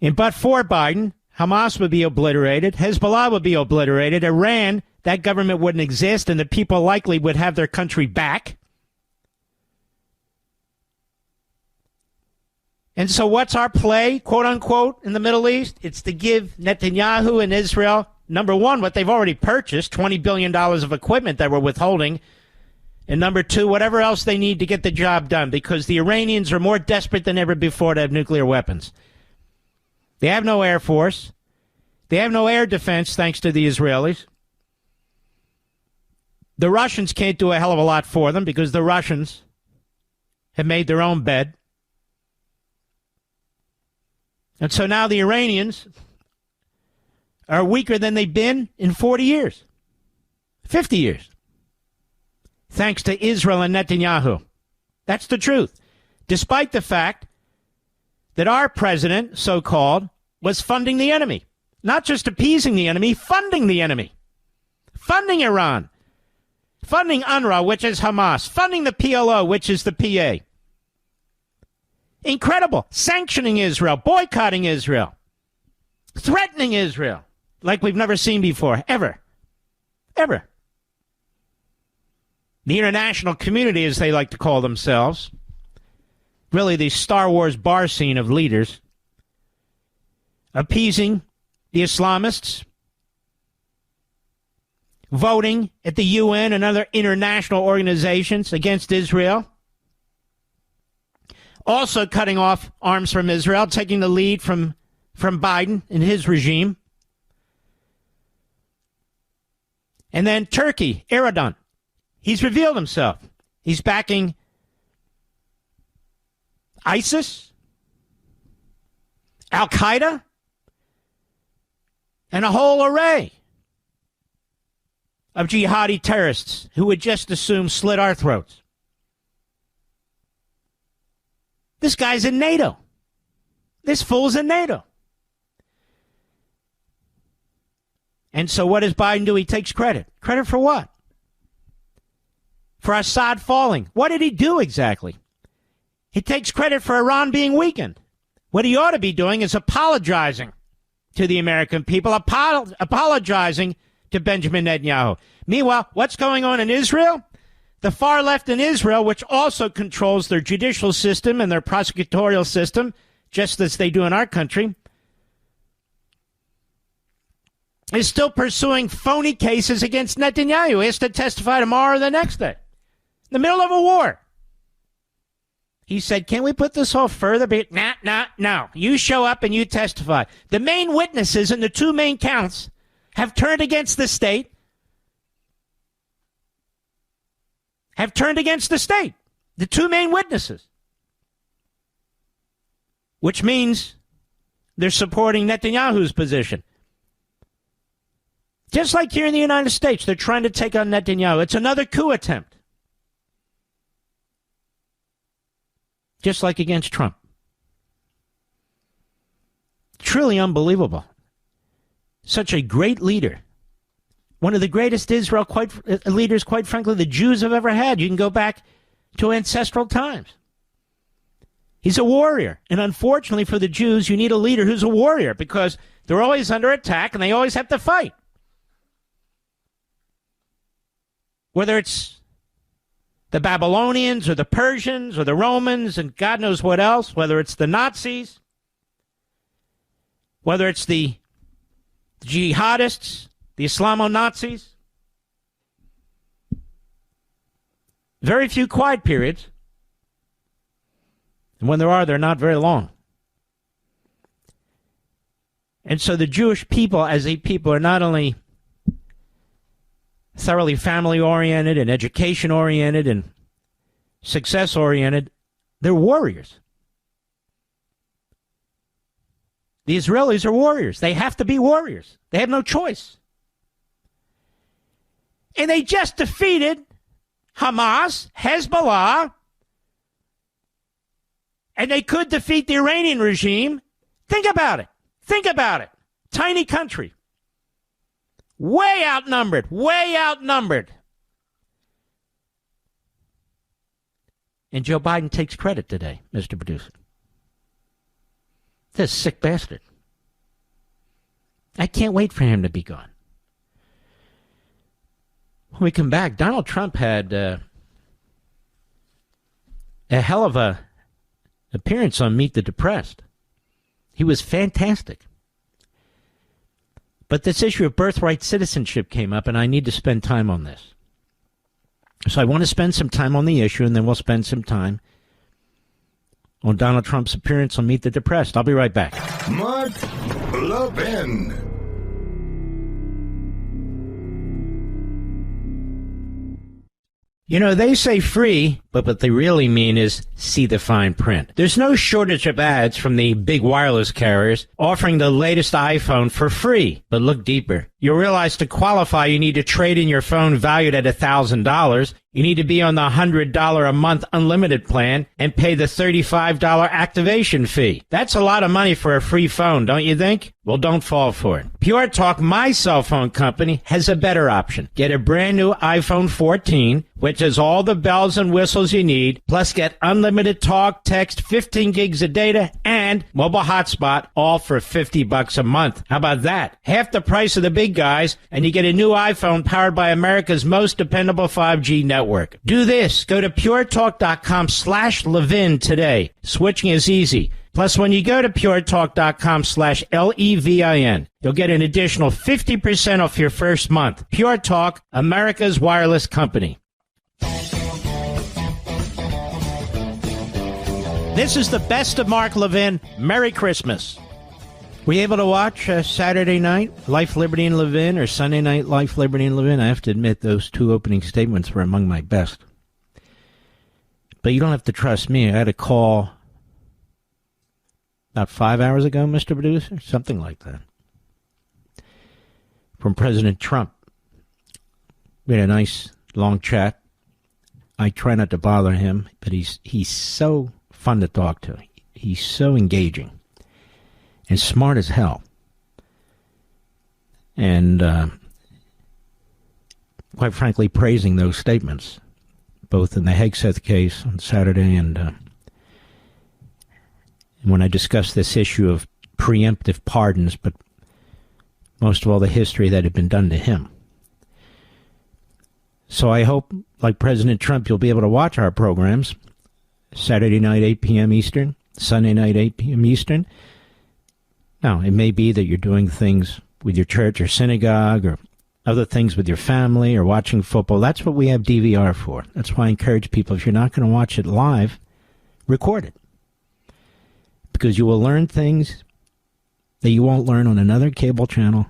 And but for Biden, Hamas would be obliterated. Hezbollah would be obliterated. Iran, that government wouldn't exist, and the people likely would have their country back. And so what's our play, quote unquote, in the Middle East? It's to give Netanyahu and Israel, number one, what they've already purchased, $20 billion of equipment that we're withholding. And number two, whatever else they need to get the job done, because the Iranians are more desperate than ever before to have nuclear weapons. They have no air force. They have no air defense, thanks to the Israelis. The Russians can't do a hell of a lot for them because the Russians have made their own bed. And so now the Iranians are weaker than they've been in 40 years, 50 years, thanks to Israel and Netanyahu. That's the truth. Despite the fact that our president, so-called, was funding the enemy. Not just appeasing the enemy, funding the enemy. Funding Iran. Funding UNRWA, which is Hamas. Funding the PLO, which is the PA. Incredible. Sanctioning Israel, boycotting Israel, threatening Israel like we've never seen before, ever. Ever. The international community, as they like to call themselves, really the Star Wars bar scene of leaders, appeasing the Islamists, voting at the UN and other international organizations against Israel, also cutting off arms from Israel, taking the lead from Biden and his regime. And then Turkey, Erdogan, he's revealed himself. He's backing ISIS, Al-Qaeda, and a whole array of jihadi terrorists who would just as soon slit our throats. This guy's in NATO. This fool's in NATO. And so what does Biden do? He takes credit. Credit for what? For Assad falling. What did he do exactly? He takes credit for Iran being weakened. What he ought to be doing is apologizing to the American people, apologizing to Benjamin Netanyahu. Meanwhile, what's going on in Israel? The far left in Israel, which also controls their judicial system and their prosecutorial system, just as they do in our country, is still pursuing phony cases against Netanyahu. He has to testify tomorrow or the next day. In the middle of a war. He said, can we put this off further? But no. You show up and you testify. The main witnesses in the two main counts have turned against the state. The two main witnesses. Which means they're supporting Netanyahu's position. Just like here in the United States, they're trying to take on Netanyahu. It's another coup attempt. Just like against Trump. Truly unbelievable. Such a great leader one of the greatest Israel leaders, quite frankly, the Jews have ever had. You can go back to ancestral times. He's a warrior. And unfortunately for the Jews, you need a leader who's a warrior because they're always under attack and they always have to fight. Whether it's the Babylonians or the Persians or the Romans and God knows what else, whether it's the Nazis, whether it's the jihadists, the Islamo-Nazis. Very few quiet periods. And when there are, they're not very long. And so the Jewish people as a people are not only thoroughly family-oriented and education-oriented and success-oriented, they're warriors. The Israelis are warriors. They have to be warriors. They have no choice. And they just defeated Hamas, Hezbollah, and they could defeat the Iranian regime. Think about it. Think about it. Tiny country. Way outnumbered. Way outnumbered. And Joe Biden takes credit today, Mr. Producer. This sick bastard. I can't wait for him to be gone. When we come back, Donald Trump had a hell of a appearance on Meet the Depressed. He was fantastic. But this issue of birthright citizenship came up, and I need to spend time on this. So I want to spend some time on the issue, and then we'll spend some time on Donald Trump's appearance on Meet the Depressed. I'll be right back. Mark Levin. You know, they say free, but what they really mean is see the fine print. There's no shortage of ads from the big wireless carriers offering the latest iPhone for free. But look deeper. You'll realize to qualify, you need to trade in your phone valued at $1,000. You need to be on the $100 a month unlimited plan and pay the $35 activation fee. That's a lot of money for a free phone, don't you think? Well, don't fall for it. Pure Talk, my cell phone company, has a better option. Get a brand new iPhone 14, which has all the bells and whistles you need, plus get unlimited talk, text, 15 gigs of data, and mobile hotspot, all for $50 a month. How about that? Half the price of the big guys, and you get a new iPhone powered by America's most dependable 5G network. Do this. Go to puretalk.com/Levin today. Switching is easy. Plus, when you go to puretalk.com/LEVIN, you'll get an additional 50% off your first month. Pure Talk, America's wireless company. This is the best of Mark Levin. Merry Christmas. Were you able to watch Saturday night, Life, Liberty, and Levin, or Sunday night, Life, Liberty, and Levin? I have to admit, those two opening statements were among my best. But you don't have to trust me. I had a call about 5 hours ago, Mr. Producer, something like that, from President Trump. We had a nice, long chat. I try not to bother him, but he's so fun to talk to. He's so engaging and smart as hell. And quite frankly, praising those statements, both in the Hegseth case on Saturday and when I discussed this issue of preemptive pardons, but most of all the history that had been done to him. So I hope, like President Trump, you'll be able to watch our programs Saturday night, 8 p.m. Eastern, Sunday night, 8 p.m. Eastern. Now, it may be that you're doing things with your church or synagogue or other things with your family or watching football. That's what we have DVR for. That's why I encourage people, if you're not going to watch it live, record it. Because you will learn things that you won't learn on another cable channel,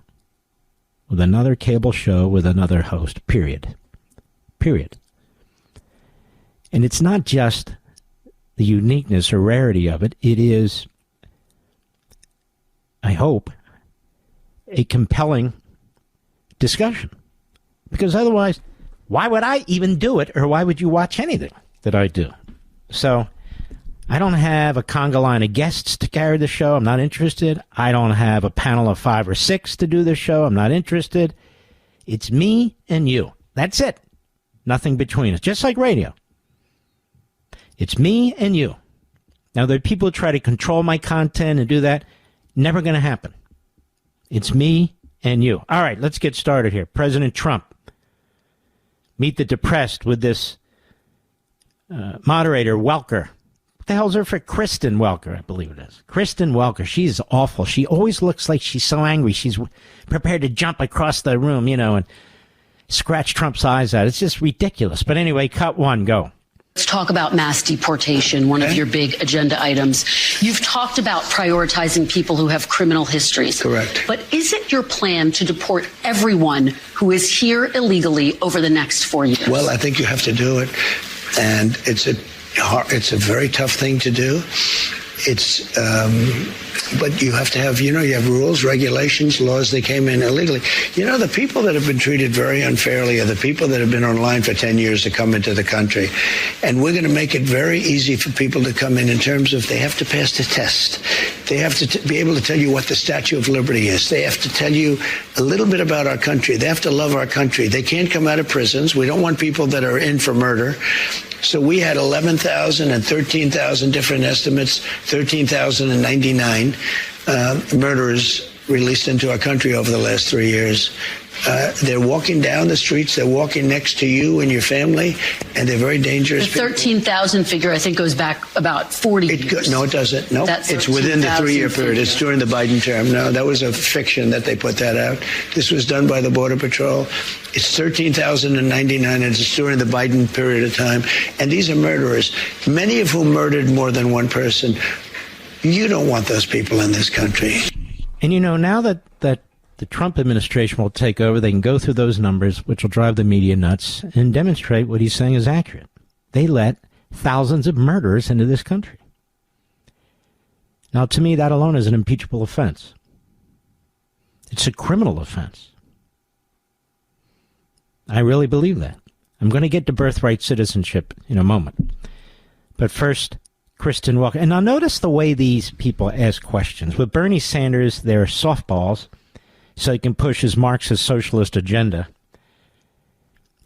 with another cable show, with another host, period. Period. And it's not just the uniqueness or rarity of it. It is, I hope, a compelling discussion. Because otherwise, why would I even do it, or why would you watch anything that I do? So I don't have a conga line of guests to carry the show. I'm not interested. I don't have a panel of 5 or 6 to do the show. I'm not interested. It's me and you. That's it. Nothing between us. Just like radio. It's me and you. Now, there are people who try to control my content and do that. Never going to happen. It's me and you. All right, let's get started here. President Trump. Meet the depressed with this moderator, Welker. What the hell's her for? Kristen Welker, I believe it is. Kristen Welker. She's awful. She always looks like she's so angry. She's prepared to jump across the room, and scratch Trump's eyes out. It's just ridiculous. But anyway, cut one, go. Let's talk about mass deportation, one of your big agenda items. You've talked about prioritizing people who have criminal histories. Correct. But is it your plan to deport everyone who is here illegally over the next 4 years? Well, I think you have to do it. And it's a very tough thing to do. But you have to have, you have rules, regulations, laws that came in illegally. The people that have been treated very unfairly are the people that have been online for 10 years to come into the country. And we're going to make it very easy for people to come in terms of they have to pass the test. They have to be able to tell you what the Statue of Liberty is. They have to tell you a little bit about our country. They have to love our country. They can't come out of prisons. We don't want people that are in for murder. So we had 11,000 and 13,000 different estimates, 13,099 murderers released into our country over the last 3 years. They're walking down the streets. They're walking next to you and your family, and they're very dangerous. The 13,000 figure, I think, goes back about 40 years. No, it doesn't. No, it's within the 3-year period. It's during the Biden term. No, that was a fiction that they put that out. This was done by the Border Patrol. It's 13,099, and it's during the Biden period of time. And these are murderers, many of whom murdered more than one person. You don't want those people in this country. And now that the Trump administration will take over, they can go through those numbers, which will drive the media nuts, and demonstrate what he's saying is accurate. They let thousands of murderers into this country. Now, to me, that alone is an impeachable offense. It's a criminal offense. I really believe that. I'm going to get to birthright citizenship in a moment. But first, Kristen Welker. And now notice the way these people ask questions. With Bernie Sanders, they're softballs, so he can push his Marxist socialist agenda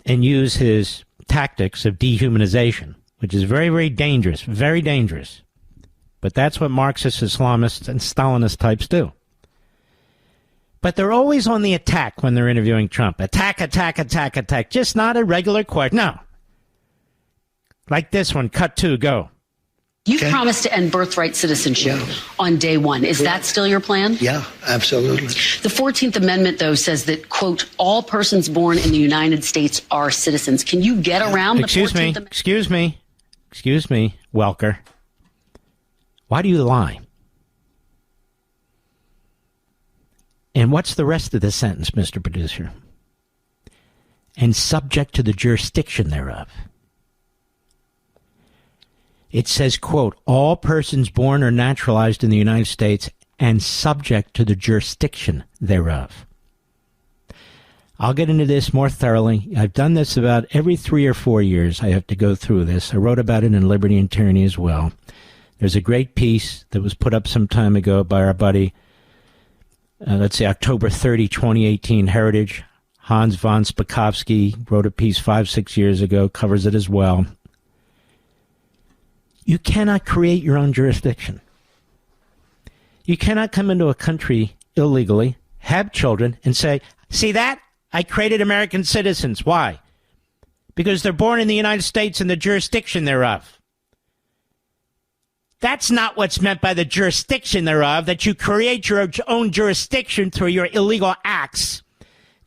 and use his tactics of dehumanization, which is very, very dangerous, very dangerous. But that's what Marxist Islamists and Stalinist types do. But they're always on the attack when they're interviewing Trump. Attack, attack, attack, attack. Just not a regular question. No. Like this one, cut two, go. You promised to end birthright citizenship on day one. Is that still your plan? Yeah, absolutely. The 14th Amendment, though, says that, quote, all persons born in the United States are citizens. Can you get around the 14th Amendment? Excuse me, Welker. Why do you lie? And what's the rest of the sentence, Mr. Producer? And subject to the jurisdiction thereof. It says, quote, all persons born or naturalized in the United States and subject to the jurisdiction thereof. I'll get into this more thoroughly. I've done this about every 3 or 4 years. I have to go through this. I wrote about it in Liberty and Tyranny as well. There's a great piece that was put up some time ago by our buddy, October 30, 2018, Heritage. Hans von Spakovsky wrote a piece 5-6 years ago, covers it as well. You cannot create your own jurisdiction. You cannot come into a country illegally, have children, and say, see that? I created American citizens. Why? Because they're born in the United States and the jurisdiction thereof. That's not what's meant by the jurisdiction thereof, that you create your own jurisdiction through your illegal acts.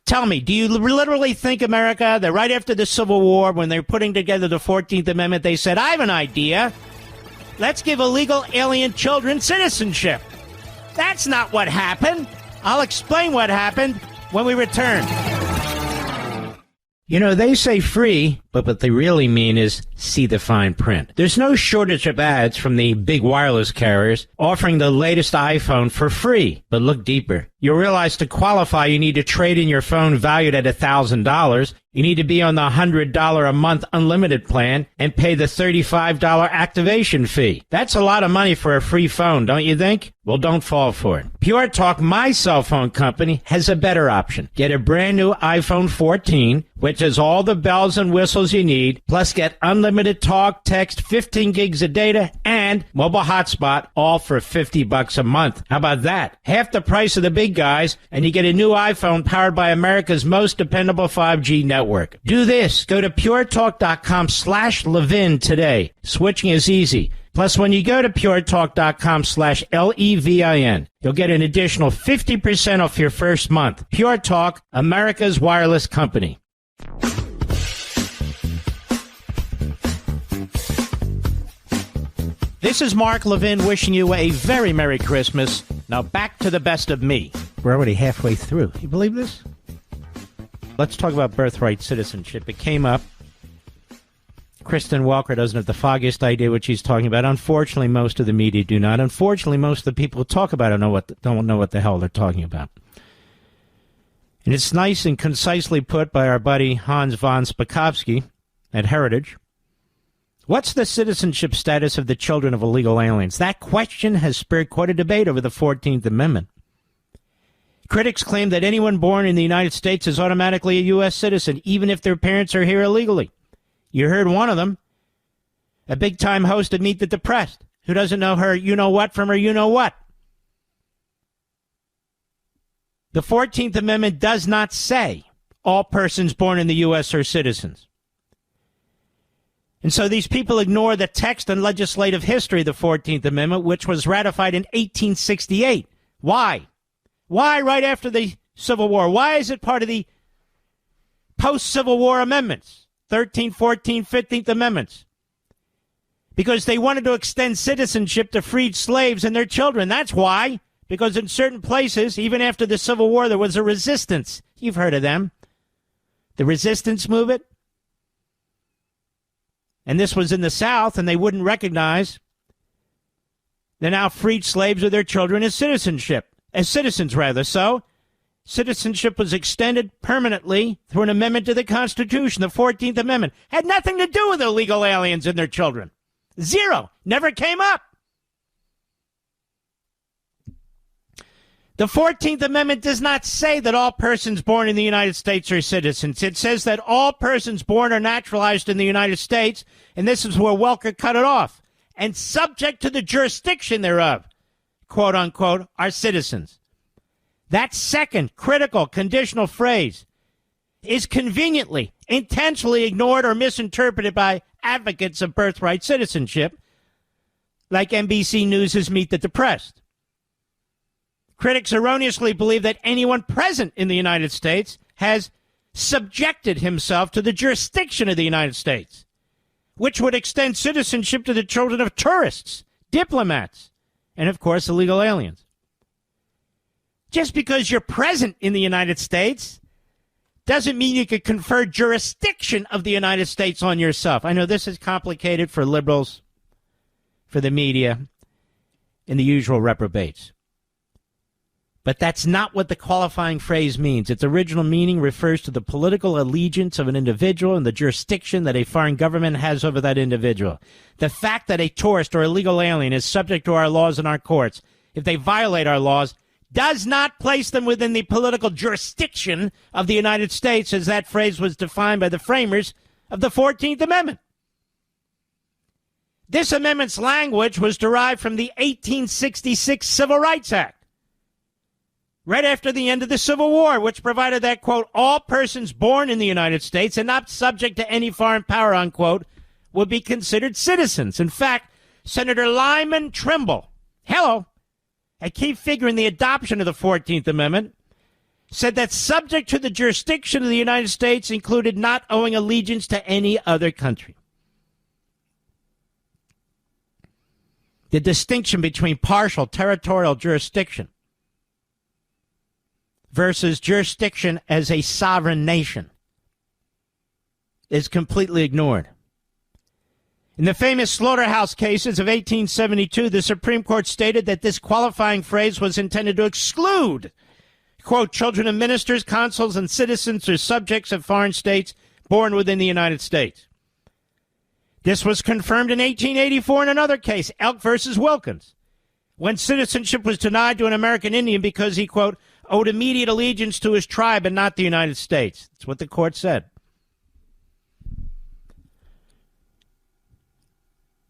Tell me, do you literally think, America, that right after the Civil War, when they're putting together the 14th Amendment, they said, I have an idea. Let's give illegal alien children citizenship. That's not what happened. I'll explain what happened when we return. They say free, But what they really mean is see the fine print. There's no shortage of ads from the big wireless carriers offering the latest iPhone for free. But look deeper. You'll realize to qualify, you need to trade in your phone valued at $1,000. You need to be on the $100 a month unlimited plan and pay the $35 activation fee. That's a lot of money for a free phone, don't you think? Well, don't fall for it. Pure Talk, my cell phone company, has a better option. Get a brand new iPhone 14, which has all the bells and whistles you need, plus get unlimited talk, text, 15 gigs of data, and mobile hotspot, all for $50 a month. How about that? Half the price of the big guys, and you get a new iPhone powered by America's most dependable 5G network. Do this. Go to puretalk.com/Levin today. Switching is easy. Plus, when you go to puretalk.com/LEVIN, you'll get an additional 50% off your first month. Pure Talk, America's wireless company. This is Mark Levin wishing you a very Merry Christmas. Now back to the best of me. We're already halfway through. You believe this? Let's talk about birthright citizenship. It came up. Kristen Welker doesn't have the foggiest idea what she's talking about. Unfortunately, most of the media do not. Unfortunately, most of the people who talk about it don't know what the hell they're talking about. And it's nice and concisely put by our buddy Hans von Spakovsky at Heritage. What's the citizenship status of the children of illegal aliens? That question has spurred quite a debate over the 14th Amendment. Critics claim that anyone born in the United States is automatically a U.S. citizen, even if their parents are here illegally. You heard one of them, a big-time host of Meet the Depressed, who doesn't know her you-know-what from her you-know-what. The 14th Amendment does not say all persons born in the U.S. are citizens. And so these people ignore the text and legislative history of the 14th Amendment, which was ratified in 1868. Why? Why right after the Civil War? Why is it part of the post-Civil War amendments? 13th, 14th, 15th Amendments. Because they wanted to extend citizenship to freed slaves and their children. That's why. Because in certain places, even after the Civil War, there was a resistance. You've heard of them. The resistance movement. And this was in the South, and they wouldn't recognize the now freed slaves or their children as citizens. So citizenship was extended permanently through an amendment to the Constitution. The 14th Amendment had nothing to do with illegal aliens and their children. Zero. Never came up. The 14th Amendment does not say that all persons born in the United States are citizens. It says that all persons born or naturalized in the United States, and this is where Welker cut it off, and subject to the jurisdiction thereof, quote unquote, are citizens. That second critical conditional phrase is conveniently, intentionally ignored or misinterpreted by advocates of birthright citizenship, like NBC News' Meet the Depressed. Critics erroneously believe that anyone present in the United States has subjected himself to the jurisdiction of the United States, which would extend citizenship to the children of tourists, diplomats, and, of course, illegal aliens. Just because you're present in the United States doesn't mean you could confer jurisdiction of the United States on yourself. I know this is complicated for liberals, for the media, and the usual reprobates. But that's not what the qualifying phrase means. Its original meaning refers to the political allegiance of an individual and the jurisdiction that a foreign government has over that individual. The fact that a tourist or illegal alien is subject to our laws and our courts, if they violate our laws, does not place them within the political jurisdiction of the United States, as that phrase was defined by the framers of the 14th Amendment. This amendment's language was derived from the 1866 Civil Rights Act, right after the end of the Civil War, which provided that, quote, all persons born in the United States and not subject to any foreign power, unquote, would be considered citizens. In fact, Senator Lyman Trimble, a key figure in the adoption of the 14th Amendment, said that subject to the jurisdiction of the United States included not owing allegiance to any other country. The distinction between partial territorial jurisdiction versus jurisdiction as a sovereign nation is completely ignored. In the famous slaughterhouse cases of 1872, the Supreme Court stated that this qualifying phrase was intended to exclude, quote, children of ministers, consuls, and citizens or subjects of foreign states born within the United States. This was confirmed in 1884 in another case, Elk versus Wilkins, when citizenship was denied to an American Indian because he, quote, owed immediate allegiance to his tribe and not the United States. That's what the court said.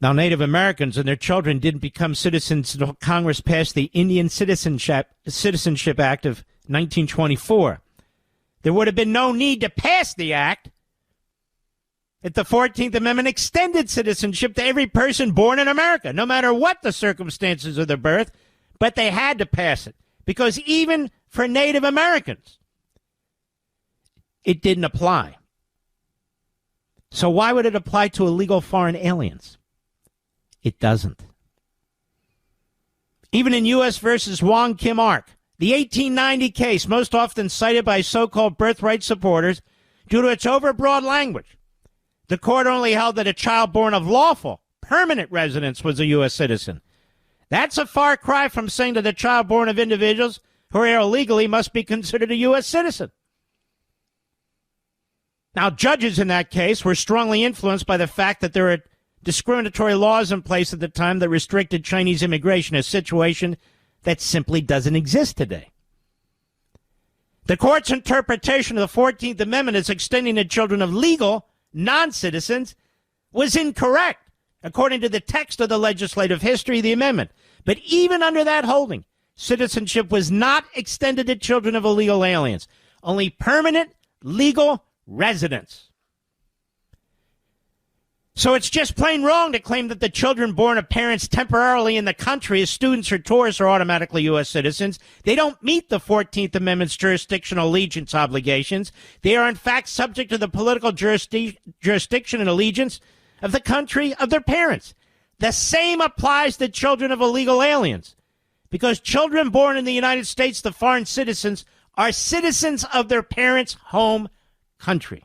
Now, Native Americans and their children didn't become citizens until Congress passed the Indian Citizenship Act of 1924. There would have been no need to pass the act if the 14th Amendment extended citizenship to every person born in America, no matter what the circumstances of their birth, but they had to pass it, because even for Native Americans, it didn't apply. So why would it apply to illegal foreign aliens? It doesn't. Even in U.S. versus Wong Kim Ark, the 1890 case most often cited by so-called birthright supporters due to its overbroad language, the court only held that a child born of lawful, permanent residence was a U.S. citizen. That's a far cry from saying that a child born of individuals who are here illegally must be considered a U.S. citizen. Now, judges in that case were strongly influenced by the fact that there were discriminatory laws in place at the time that restricted Chinese immigration, a situation that simply doesn't exist today. The court's interpretation of the 14th Amendment as extending to children of legal non-citizens was incorrect, according to the text of the legislative history of the amendment. But even under that holding, citizenship was not extended to children of illegal aliens, only permanent legal residents. So it's just plain wrong to claim that the children born of parents temporarily in the country as students or tourists are automatically U.S. citizens. They don't meet the 14th Amendment's jurisdictional allegiance obligations. They are, in fact, subject to the political jurisdiction and allegiance of the country of their parents. The same applies to children of illegal aliens, because children born in the United States, the foreign citizens, are citizens of their parents' home country.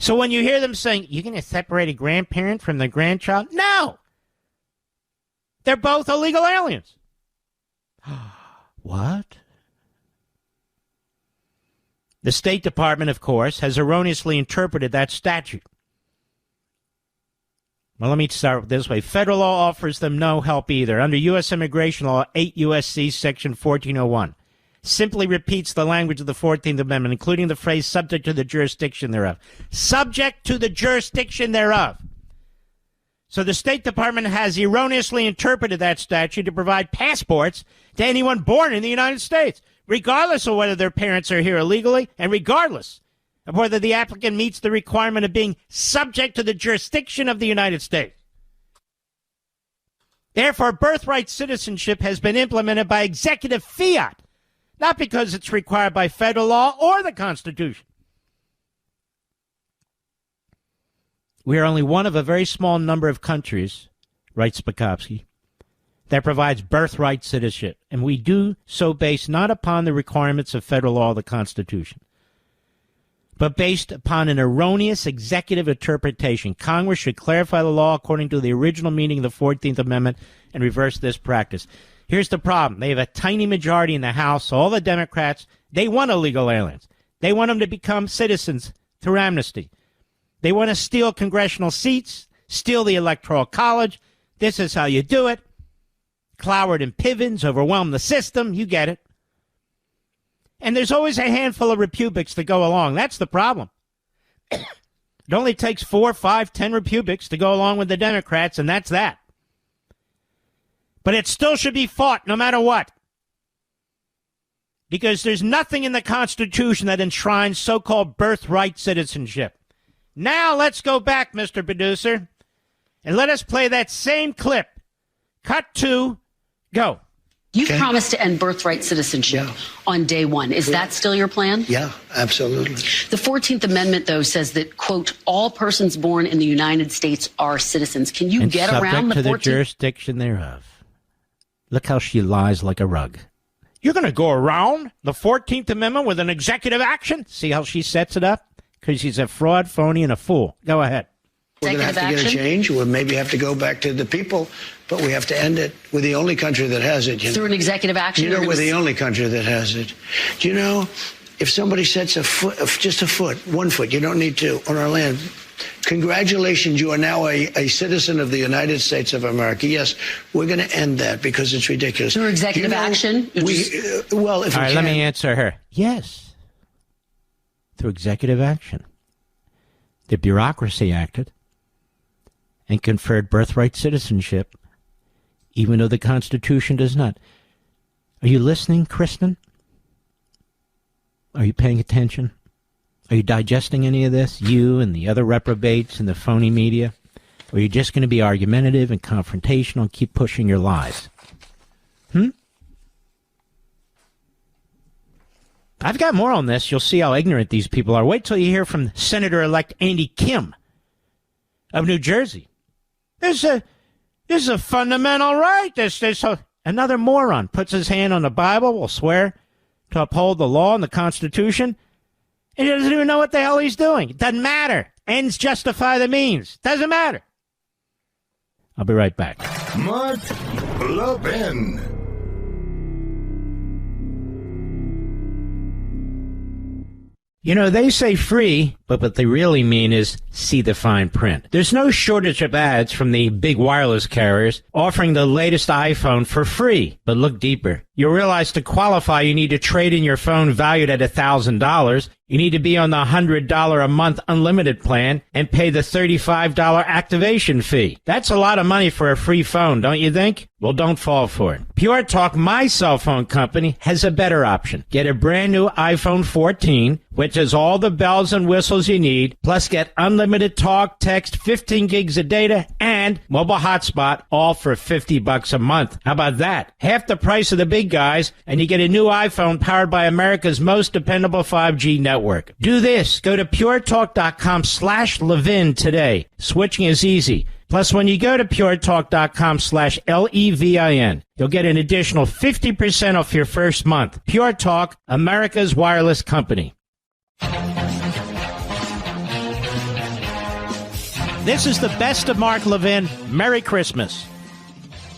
So when you hear them saying, you're going to separate a grandparent from the grandchild? No! They're both illegal aliens. What? The State Department, of course, has erroneously interpreted that statute. Well, let me start this way. Federal law offers them no help either. Under U.S. immigration law, 8 U.S.C. Section 1401 simply repeats the language of the 14th Amendment, including the phrase subject to the jurisdiction thereof. Subject to the jurisdiction thereof. So the State Department has erroneously interpreted that statute to provide passports to anyone born in the United States, regardless of whether their parents are here illegally and regardless of whether the applicant meets the requirement of being subject to the jurisdiction of the United States. Therefore, birthright citizenship has been implemented by executive fiat, not because it's required by federal law or the Constitution. We are only one of a very small number of countries, writes Spakowski, that provides birthright citizenship, and we do so based not upon the requirements of federal law or the Constitution, but based upon an erroneous executive interpretation. Congress should clarify the law according to the original meaning of the 14th Amendment and reverse this practice. Here's the problem. They have a tiny majority in the House, so all the Democrats, they want illegal aliens. They want them to become citizens through amnesty. They want to steal congressional seats, steal the Electoral College. This is how you do it. Cloward and Pivens overwhelm the system. You get it. And there's always a handful of Republicans to go along. That's the problem. It only takes 4, 5, 10 Republicans to go along with the Democrats, and that's that. But it still should be fought no matter what. Because there's nothing in the Constitution that enshrines so-called birthright citizenship. Now let's go back, Mr. Producer, and let us play that same clip. Cut to, go. You promised to end birthright citizenship on day one. Is that still your plan? Yeah, absolutely. The 14th Amendment, though, says that, quote, all persons born in the United States are citizens. Can you get around the 14th? Subject to the jurisdiction thereof. Look how she lies like a rug. You're going to go around the 14th Amendment with an executive action? See how she sets it up? because he's a fraud, phony, and a fool. Go ahead. We're going to have to get a change. We'll maybe have to go back to the people, but we have to end it. We're the only country that has it. Through an executive action? You know, we're the only country that has it. Do you know, if somebody sets a foot, just a foot, 1 foot, you don't need to, on our land, congratulations, you are now a citizen of the United States of America. Yes, we're going to end that because it's ridiculous. Through executive action? Well, if all right, we can, let me answer her. Yes, through executive action. The bureaucracy acted and conferred birthright citizenship, even though the Constitution does not. Are you listening, Kristen? Are you paying attention? Are you digesting any of this, you and the other reprobates in the phony media? Or are you just going to be argumentative and confrontational and keep pushing your lies? I've got more on this. You'll see how ignorant these people are. Wait till you hear from Senator-elect Andy Kim of New Jersey. This is a fundamental right. Another moron puts his hand on the Bible, will swear to uphold the law and the Constitution, and he doesn't even know what the hell he's doing. It doesn't matter. Ends justify the means. Doesn't matter. I'll be right back. Mark Levin. You know, they say free, but what they really mean is see the fine print. There's no shortage of ads from the big wireless carriers offering the latest iPhone for free. But look deeper. You'll realize to qualify, you need to trade in your phone valued at $1,000. You need to be on the $100 a month unlimited plan and pay the $35 activation fee. That's a lot of money for a free phone, don't you think? Well, don't fall for it. Pure Talk, my cell phone company, has a better option. Get a brand new iPhone 14, which has all the bells and whistles you need, plus get unlimited talk, text, 15 gigs of data, and mobile hotspot, all for $50 a month. How about that? Half the price of the big guys, and you get a new iPhone powered by America's most dependable 5G network. Do this. Go to puretalk.com/Levin today. Switching is easy. Plus, when you go to puretalk.com/Levin, you'll get an additional 50% off your first month. Pure Talk, America's wireless company. This is the best of Mark Levin. Merry Christmas.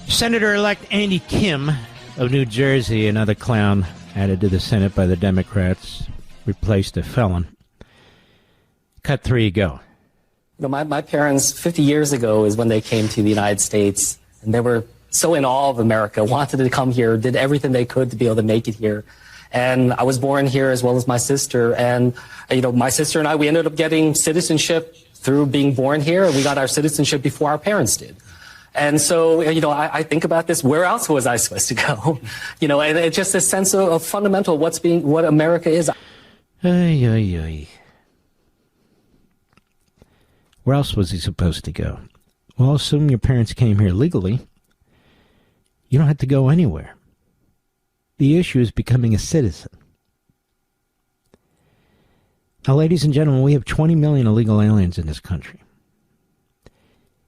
Senator-elect Andy Kim of New Jersey, another clown added to the Senate by the Democrats, replaced a felon. Cut 3, go. You know, my parents, 50 years ago is when they came to the United States, and they were so in awe of America, wanted to come here, did everything they could to be able to make it here. And I was born here as well as my sister. And, you know, my sister and I, we ended up getting citizenship through being born here, and we got our citizenship before our parents did. And so, you know, I think about this, where else was I supposed to go? You know, and it's just a sense of fundamental what America is. Ay, ay, ay. Where else was he supposed to go? Well, assume your parents came here legally. You don't have to go anywhere. The issue is becoming a citizen. Now, ladies and gentlemen, we have 20 million illegal aliens in this country.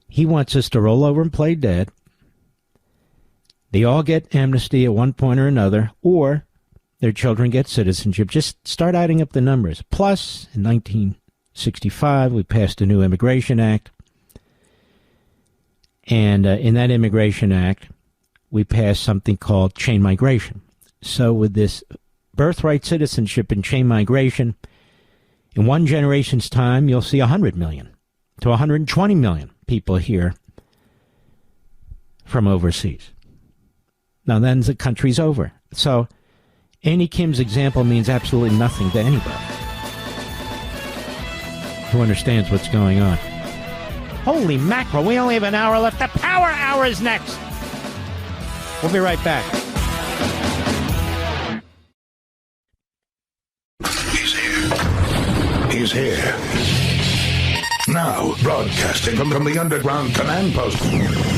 He wants us to roll over and play dead. They all get amnesty at one point or another, or their children get citizenship. Just start adding up the numbers. Plus, in 1965, we passed a new Immigration Act. And in that Immigration Act, we passed something called chain migration. So with this birthright citizenship and chain migration, in one generation's time, you'll see 100 million to 120 million people here from overseas. Now, then the country's over. So Andy Kim's example means absolutely nothing to anybody who understands what's going on. Holy mackerel, we only have an hour left. The Power Hour is next. We'll be right back. He's here. Now, broadcasting from the underground command post,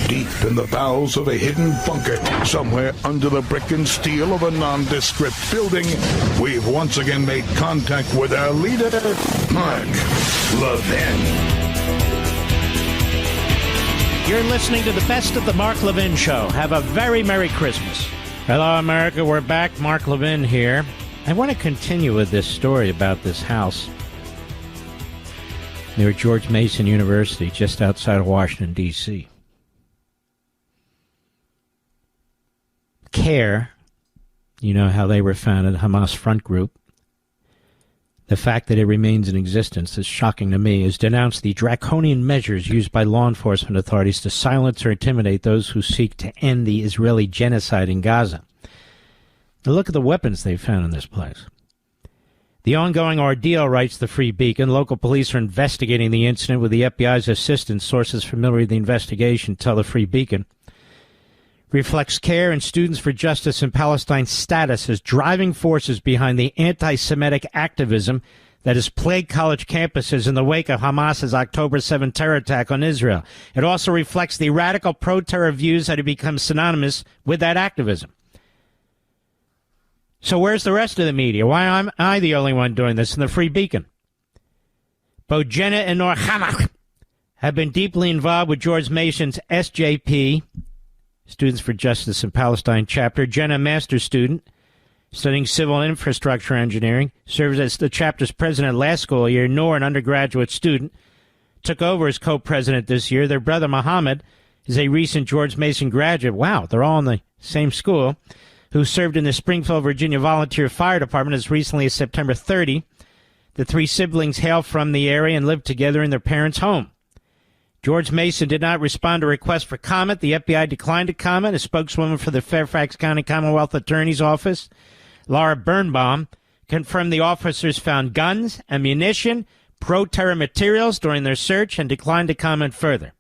deep in the bowels of a hidden bunker, somewhere under the brick and steel of a nondescript building, we've once again made contact with our leader, Mark Levin. You're listening to the best of the Mark Levin Show. Have a very Merry Christmas. Hello, America. We're back. Mark Levin here. I want to continue with this story about this house near George Mason University, just outside of Washington, D.C. CARE, you know how they were founded, Hamas Front Group. The fact that it remains in existence is shocking to me, has denounced the draconian measures used by law enforcement authorities to silence or intimidate those who seek to end the Israeli genocide in Gaza. Now look at the weapons they found in this place. The ongoing ordeal, writes the Free Beacon. Local police are investigating the incident with the FBI's assistance. Sources familiar with the investigation tell the Free Beacon. Reflects CARE and Students for Justice in Palestine's status as driving forces behind the anti-Semitic activism that has plagued college campuses in the wake of Hamas's October 7 terror attack on Israel. It also reflects the radical pro-terror views that have become synonymous with that activism. So where's the rest of the media? Why am I the only one doing this in the Free Beacon? Both Jenna and Nor Hamak have been deeply involved with George Mason's SJP, Students for Justice in Palestine chapter. Jenna, a master's student studying civil infrastructure engineering, served as the chapter's president last school year. Nor, an undergraduate student, took over as co-president this year. Their brother Mohammed is a recent George Mason graduate. Wow, they're all in the same school. Who served in the Springfield, Virginia Volunteer Fire Department as recently as September 30. The three siblings hail from the area and live together in their parents' home. George Mason did not respond to requests for comment. The FBI declined to comment. A spokeswoman for the Fairfax County Commonwealth Attorney's Office, Laura Birnbaum, confirmed the officers found guns, ammunition, pro-terror materials during their search and declined to comment further.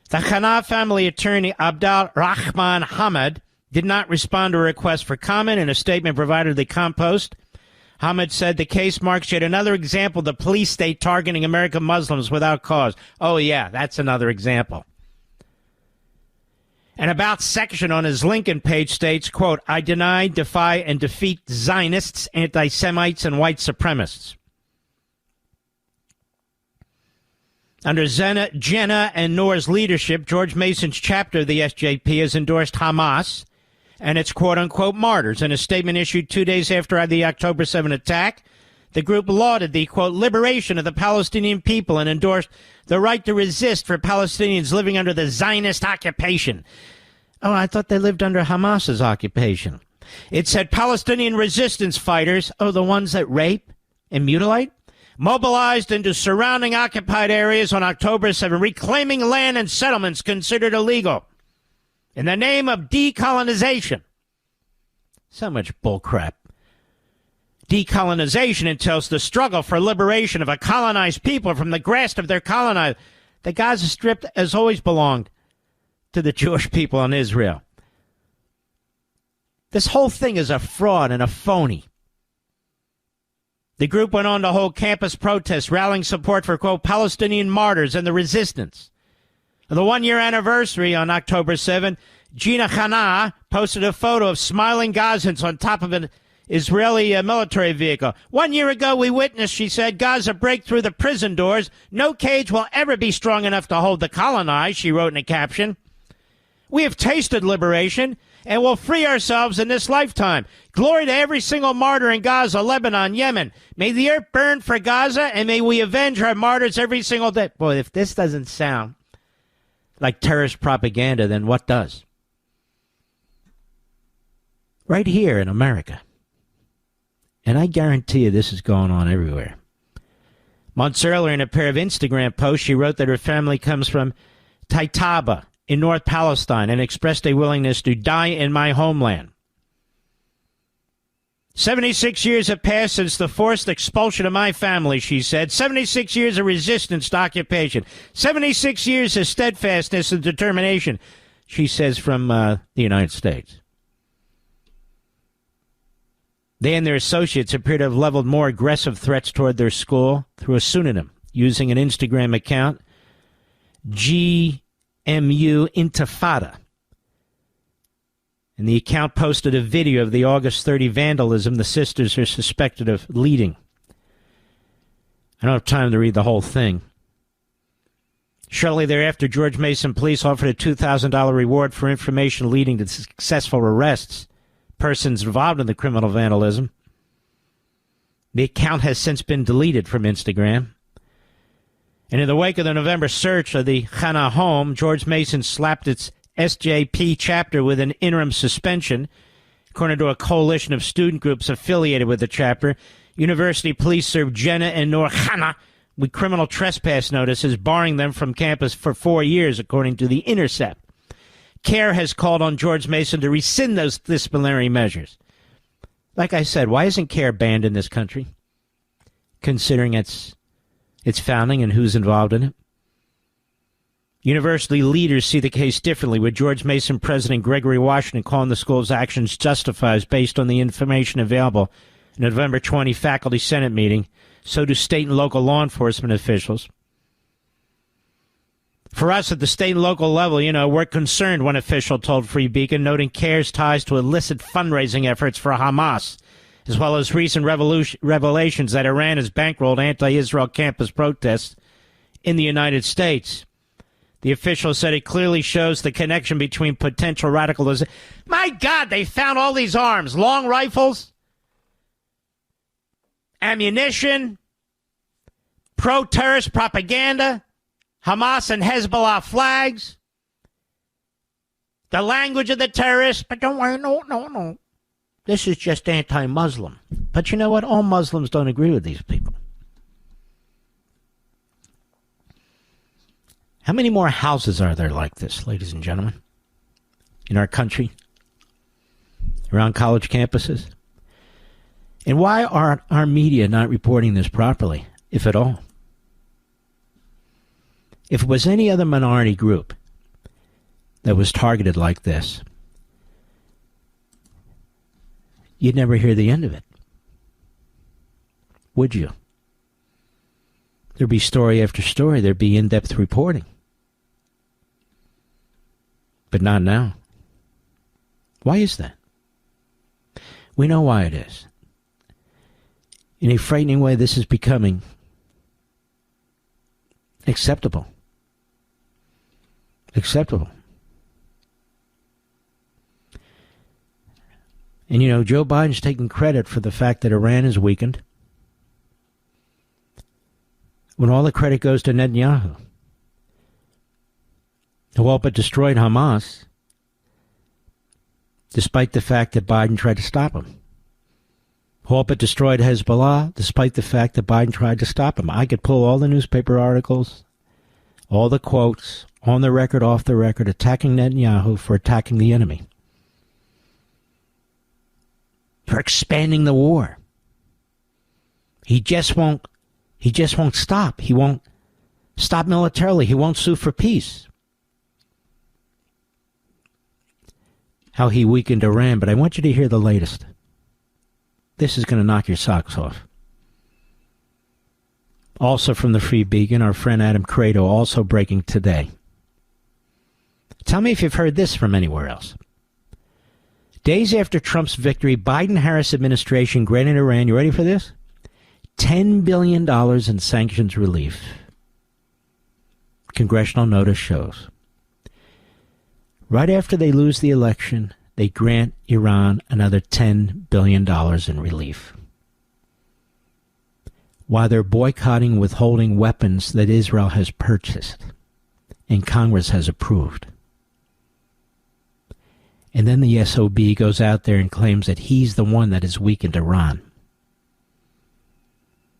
The Khanaf family attorney Abdal Rahman Hamad did not respond to a request for comment. In a statement provided to the Compost, Hamad said the case marks yet another example of the police state targeting American Muslims without cause. Oh, yeah, that's another example. An About section on his LinkedIn page states, quote, I deny, defy, and defeat Zionists, anti-Semites, and white supremacists. Under Jenna and Noor's leadership, George Mason's chapter of the SJP has endorsed Hamas and its quote-unquote martyrs. In a statement issued 2 days after the October 7 attack, the group lauded the, quote, liberation of the Palestinian people and endorsed the right to resist for Palestinians living under the Zionist occupation. Oh, I thought they lived under Hamas's occupation. It said Palestinian resistance fighters, the ones that rape and mutilate, mobilized into surrounding occupied areas on October 7, reclaiming land and settlements considered illegal in the name of decolonization. So much bullcrap. Decolonization entails the struggle for liberation of a colonized people from the grasp of their colonizer. The Gaza Strip has always belonged to the Jewish people in Israel. This whole thing is a fraud and a phony. The group went on to hold campus protests, rallying support for, quote, Palestinian martyrs and the resistance. On the one-year anniversary on October 7, Gina Hanna posted a photo of smiling Gazans on top of an Israeli military vehicle. 1 year ago, we witnessed, she said, Gaza break through the prison doors. No cage will ever be strong enough to hold the colonized, she wrote in a caption. We have tasted liberation and will free ourselves in this lifetime. Glory to every single martyr in Gaza, Lebanon, Yemen. May the earth burn for Gaza, and may we avenge our martyrs every single day. Boy, if this doesn't sound like terrorist propaganda, then what does? Right here in America. And I guarantee you this is going on everywhere. Months earlier, in a pair of Instagram posts, she wrote that her family comes from Taitaba in North Palestine and expressed a willingness to die in my homeland. 76 years have passed since the forced expulsion of my family, she said. 76 years of resistance to occupation. 76 years of steadfastness and determination, she says, from the United States. They and their associates appear to have leveled more aggressive threats toward their school through a pseudonym, using an Instagram account, GMU Intifada. And the account posted a video of the August 30 vandalism the sisters are suspected of leading. I don't have time to read the whole thing. Shortly thereafter, George Mason police offered a $2,000 reward for information leading to successful arrests. Persons involved in the criminal vandalism. The account has since been deleted from Instagram. And in the wake of the November search of the Hana home, George Mason slapped its SJP chapter with an interim suspension. According to a coalition of student groups affiliated with the chapter, university police served Jenna and Noor Hana with criminal trespass notices, barring them from campus for 4 years, according to The Intercept. CARE has called on George Mason to rescind those disciplinary measures. Like I said, why isn't CARE banned in this country, considering its founding and who's involved in it? University leaders see the case differently, with George Mason President Gregory Washington calling the school's actions justified based on the information available in the November 20 Faculty Senate meeting. So do state and local law enforcement officials. For us at the state and local level, we're concerned, one official told Free Beacon, noting CARE's ties to illicit fundraising efforts for Hamas, as well as recent revelations that Iran has bankrolled anti-Israel campus protests in the United States. The official said it clearly shows the connection between potential radicalism. My God, they found all these arms, long rifles, ammunition, pro-terrorist propaganda, Hamas and Hezbollah flags, the language of the terrorists. But don't worry, no. This is just anti-Muslim. But you know what? All Muslims don't agree with these people. How many more houses are there like this, ladies and gentlemen, in our country, around college campuses? And why are our media not reporting this properly, if at all? If it was any other minority group that was targeted like this, you'd never hear the end of it, would you? There'd be story after story. There'd be in-depth reporting. But not now. Why is that? We know why it is. In a frightening way, this is becoming acceptable. Acceptable. And Joe Biden's taking credit for the fact that Iran is weakened, when all the credit goes to Netanyahu, who all but destroyed Hamas, despite the fact that Biden tried to stop him. Who all but destroyed Hezbollah, despite the fact that Biden tried to stop him. I could pull all the newspaper articles, all the quotes, on the record, off the record, attacking Netanyahu for attacking the enemy, for expanding the war. He just won't stop. He won't stop militarily. He won't sue for peace. How he weakened Iran. But I want you to hear the latest. This is going to knock your socks off. Also from the Free Beacon, our friend Adam Credo, also breaking today. Tell me if you've heard this from anywhere else. Days after Trump's victory, Biden-Harris administration granted Iran, you ready for this? $10 billion in sanctions relief. Congressional notice shows. Right after they lose the election, they grant Iran another $10 billion in relief, while they're boycotting, withholding weapons that Israel has purchased and Congress has approved. And then the SOB goes out there and claims that he's the one that has weakened Iran.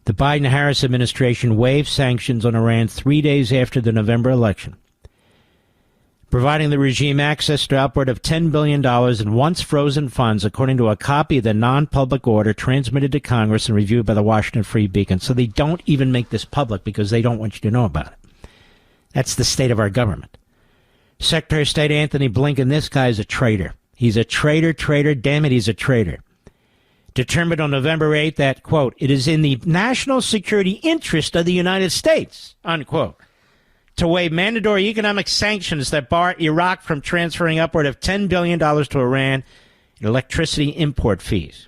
The Biden-Harris administration waived sanctions on Iran 3 days after the November election, providing the regime access to upward of $10 billion in once-frozen funds, according to a copy of the non-public order transmitted to Congress and reviewed by the Washington Free Beacon. So they don't even make this public because they don't want you to know about it. That's the state of our government. Secretary of State Anthony Blinken, this guy is a traitor. He's a traitor, damn it, he's a traitor. Determined on November 8th that, quote, it is in the national security interest of the United States, unquote, to waive mandatory economic sanctions that bar Iraq from transferring upward of $10 billion to Iran in electricity import fees.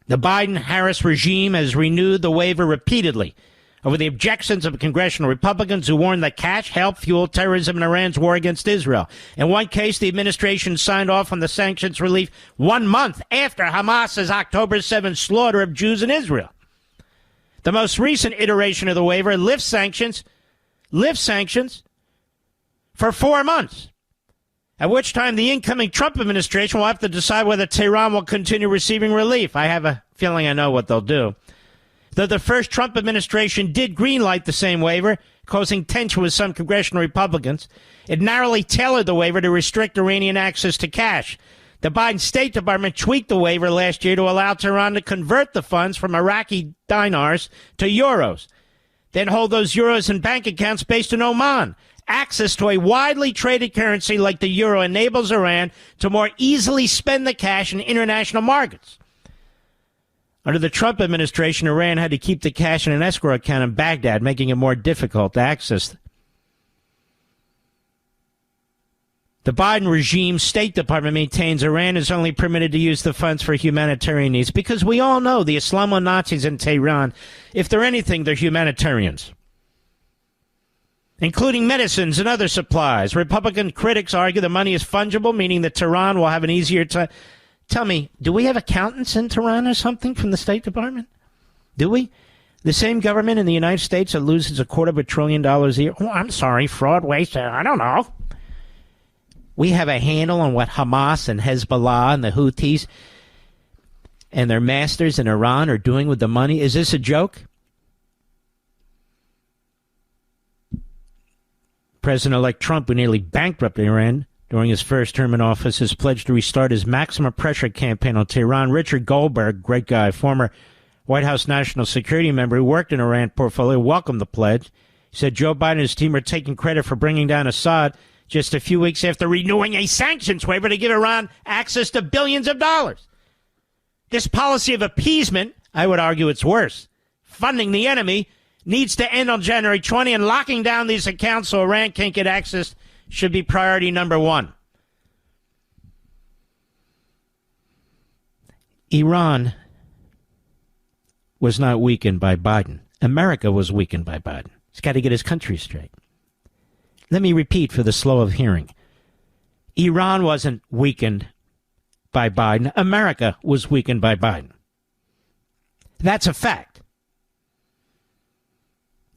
The Biden-Harris regime has renewed the waiver repeatedly over the objections of congressional Republicans who warned that cash helped fuel terrorism in Iran's war against Israel. In one case, the administration signed off on the sanctions relief 1 month after Hamas's October 7th slaughter of Jews in Israel. The most recent iteration of the waiver lifts sanctions for 4 months, at which time the incoming Trump administration will have to decide whether Tehran will continue receiving relief. I have a feeling I know what they'll do. Though the first Trump administration did greenlight the same waiver, causing tension with some congressional Republicans, it narrowly tailored the waiver to restrict Iranian access to cash. The Biden State Department tweaked the waiver last year to allow Tehran to convert the funds from Iraqi dinars to euros, then hold those euros in bank accounts based in Oman. Access to a widely traded currency like the euro enables Iran to more easily spend the cash in international markets. Under the Trump administration, Iran had to keep the cash in an escrow account in Baghdad, making it more difficult to access. The Biden regime's State Department maintains Iran is only permitted to use the funds for humanitarian needs because we all know the Islamo-Nazis in Tehran, if they're anything, they're humanitarians, including medicines and other supplies. Republican critics argue the money is fungible, meaning that Tehran will have an easier time. Tell me, do we have accountants in Tehran or something from the State Department? Do we? The same government in the United States that loses $250 billion a year? Oh, I'm sorry, fraud, waste, I don't know. We have a handle on what Hamas and Hezbollah and the Houthis and their masters in Iran are doing with the money. Is this a joke? President-elect Trump, who nearly bankrupted Iran during his first term in office, has pledged to restart his maximum pressure campaign on Tehran. Richard Goldberg, great guy, former White House national security member who worked in Iran portfolio, welcomed the pledge. He said Joe Biden and his team are taking credit for bringing down Assad just a few weeks after renewing a sanctions waiver to give Iran access to billions of dollars. This policy of appeasement, I would argue it's worse, funding the enemy, needs to end on January 20, and locking down these accounts so Iran can't get access should be priority number one. Iran was not weakened by Biden. America was weakened by Biden. He's got to get his country straight. Let me repeat for the slow of hearing. Iran wasn't weakened by Biden. America was weakened by Biden. That's a fact.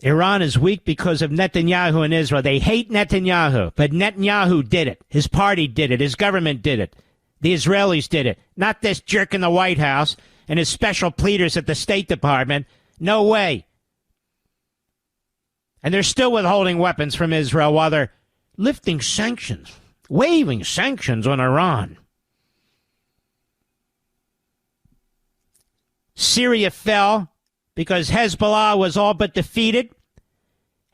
Iran is weak because of Netanyahu and Israel. They hate Netanyahu, but Netanyahu did it. His party did it. His government did it. The Israelis did it. Not this jerk in the White House and his special pleaders at the State Department. No way. And they're still withholding weapons from Israel while they're lifting sanctions, waiving sanctions on Iran. Syria fell because Hezbollah was all but defeated.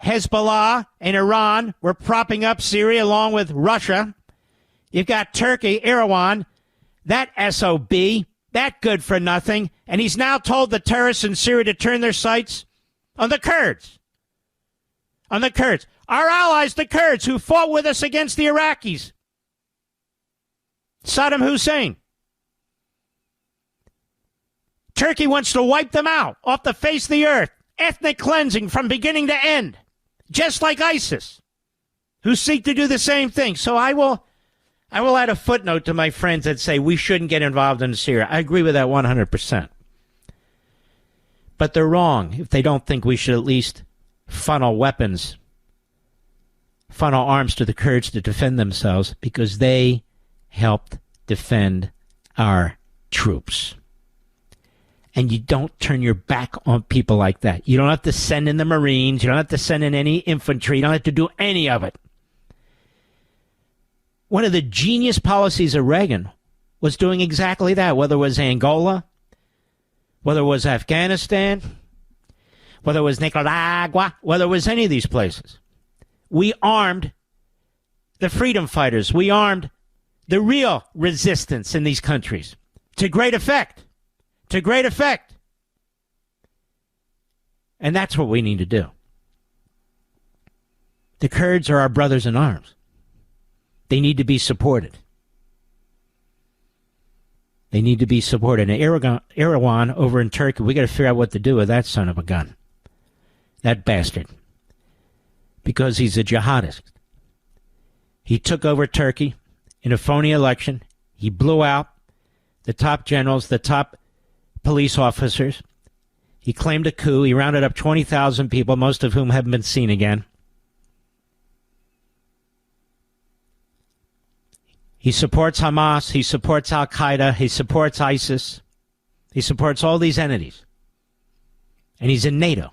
Hezbollah and Iran were propping up Syria along with Russia. You've got Turkey, Erdogan, that SOB, that good for nothing. And he's now told the terrorists in Syria to turn their sights on the Kurds. On the Kurds. Our allies, the Kurds, who fought with us against the Iraqis. Saddam Hussein. Turkey wants to wipe them out off the face of the earth. Ethnic cleansing from beginning to end. Just like ISIS, who seek to do the same thing. So I will add a footnote to my friends that say we shouldn't get involved in Syria. I agree with that 100%. But they're wrong if they don't think we should at least funnel arms to the Kurds to defend themselves, because they helped defend our troops. And you don't turn your back on people like that. You don't have to send in the Marines. You don't have to send in any infantry. You don't have to do any of it. One of the genius policies of Reagan was doing exactly that, whether it was Angola, whether it was Afghanistan, whether it was Nicaragua, whether it was any of these places. We armed the freedom fighters. We armed the real resistance in these countries to great effect. To great effect. And that's what we need to do. The Kurds are our brothers in arms. They need to be supported. They need to be supported. And Erdogan over in Turkey, we got to figure out what to do with that son of a gun. That bastard. Because he's a jihadist. He took over Turkey in a phony election. He blew out the top generals, the top police officers. He claimed a coup. He rounded up 20,000 people, most of whom haven't been seen again. He supports Hamas. He supports Al-Qaeda. He supports ISIS. He supports all these entities. And he's in NATO.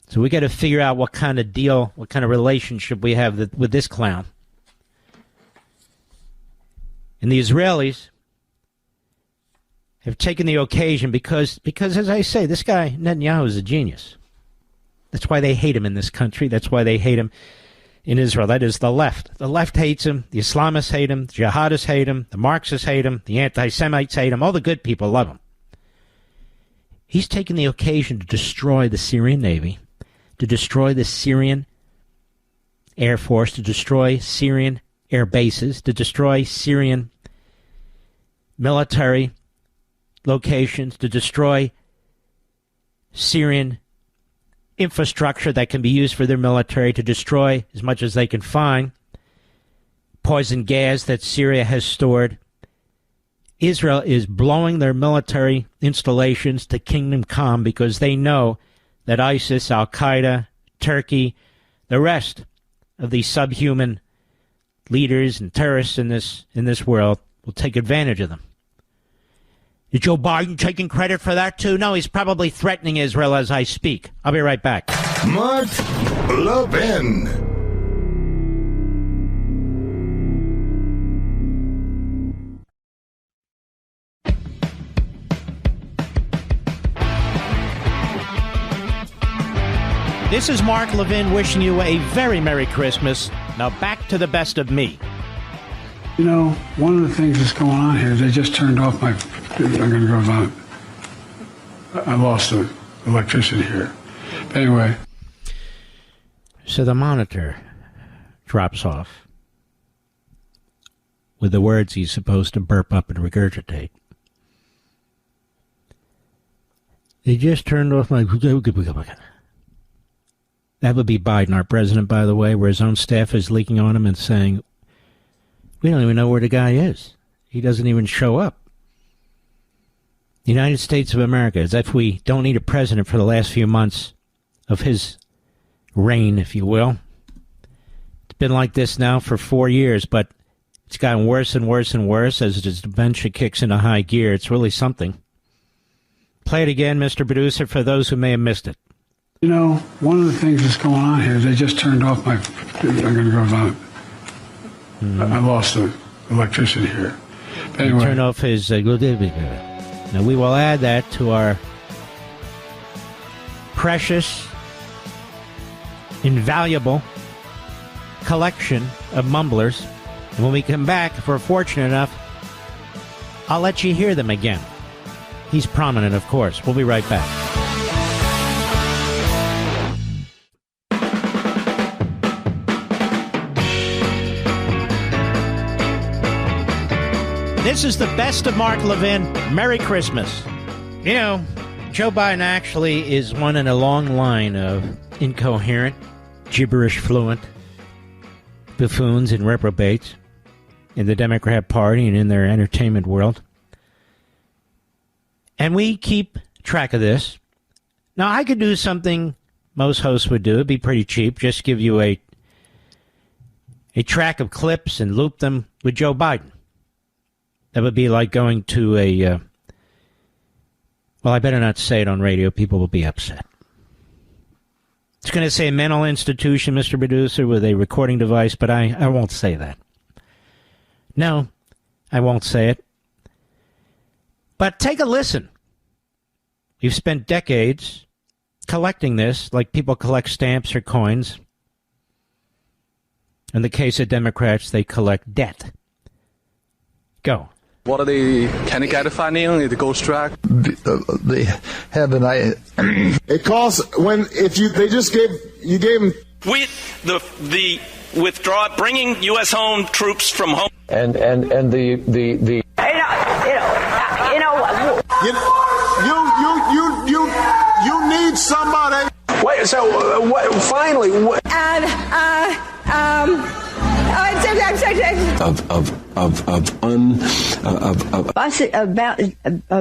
So we got to figure out what kind of deal, what kind of relationship we have with this clown. And the Israelis have taken the occasion because, as I say, this guy, Netanyahu, is a genius. That's why they hate him in this country. That's why they hate him in Israel. That is the left. The left hates him. The Islamists hate him. The jihadists hate him. The Marxists hate him. The anti-Semites hate him. All the good people love him. He's taken the occasion to destroy the Syrian Navy, to destroy the Syrian Air Force, to destroy Syrian air bases, to destroy Syrian military locations, to destroy Syrian infrastructure that can be used for their military, to destroy as much as they can find poison gas that Syria has stored. Israel is blowing their military installations to Kingdom Come because they know that ISIS, Al-Qaeda, Turkey, the rest of these subhuman leaders and terrorists in this world will take advantage of them. Is Joe Biden taking credit for that too? No, he's probably threatening Israel as I speak. I'll be right back. Mark Levin. This is Mark Levin wishing you a very Merry Christmas. Now back to the best of me. You know, one of the things that's going on here, they just turned off my... I'm going to go vote. I lost the electricity here. But anyway. So the monitor drops off with the words he's supposed to burp up and regurgitate. They just turned off my... That would be Biden, our president, by the way, where his own staff is leaking on him and saying, we don't even know where the guy is. He doesn't even show up. The United States of America, as if we don't need a president for the last few months of his reign, if you will. It's been like this now for 4 years, but it's gotten worse and worse and worse as his dementia kicks into high gear. It's really something. Play it again, Mr. Producer, for those who may have missed it. You know, one of the things that's going on here, they just turned off my... I'm going to go vote. I lost the electricity here. But anyway. Turn off his... Now, we will add that to our precious, invaluable collection of mumblers. And when we come back, if we're fortunate enough, I'll let you hear them again. He's prominent, of course. We'll be right back. This is the best of Mark Levin. Merry Christmas. You know, Joe Biden actually is one in a long line of incoherent, gibberish fluent buffoons and reprobates in the Democrat Party and in their entertainment world. And we keep track of this. Now, I could do something most hosts would do. It'd be pretty cheap. Just give you a track of clips and loop them with Joe Biden. That would be like going to a, well, I better not say it on radio. People will be upset. It's going to say mental institution, Mr. Producer, with a recording device, but I won't say that. No, I won't say it. But take a listen. You've spent decades collecting this, like people collect stamps or coins. In the case of Democrats, they collect debt. Go. What are they? Can they get the funding? The ghost track? They have an idea. It costs they just gave them with the withdraw, bringing U.S. home troops from home, and the you need somebody. Wait. So finally,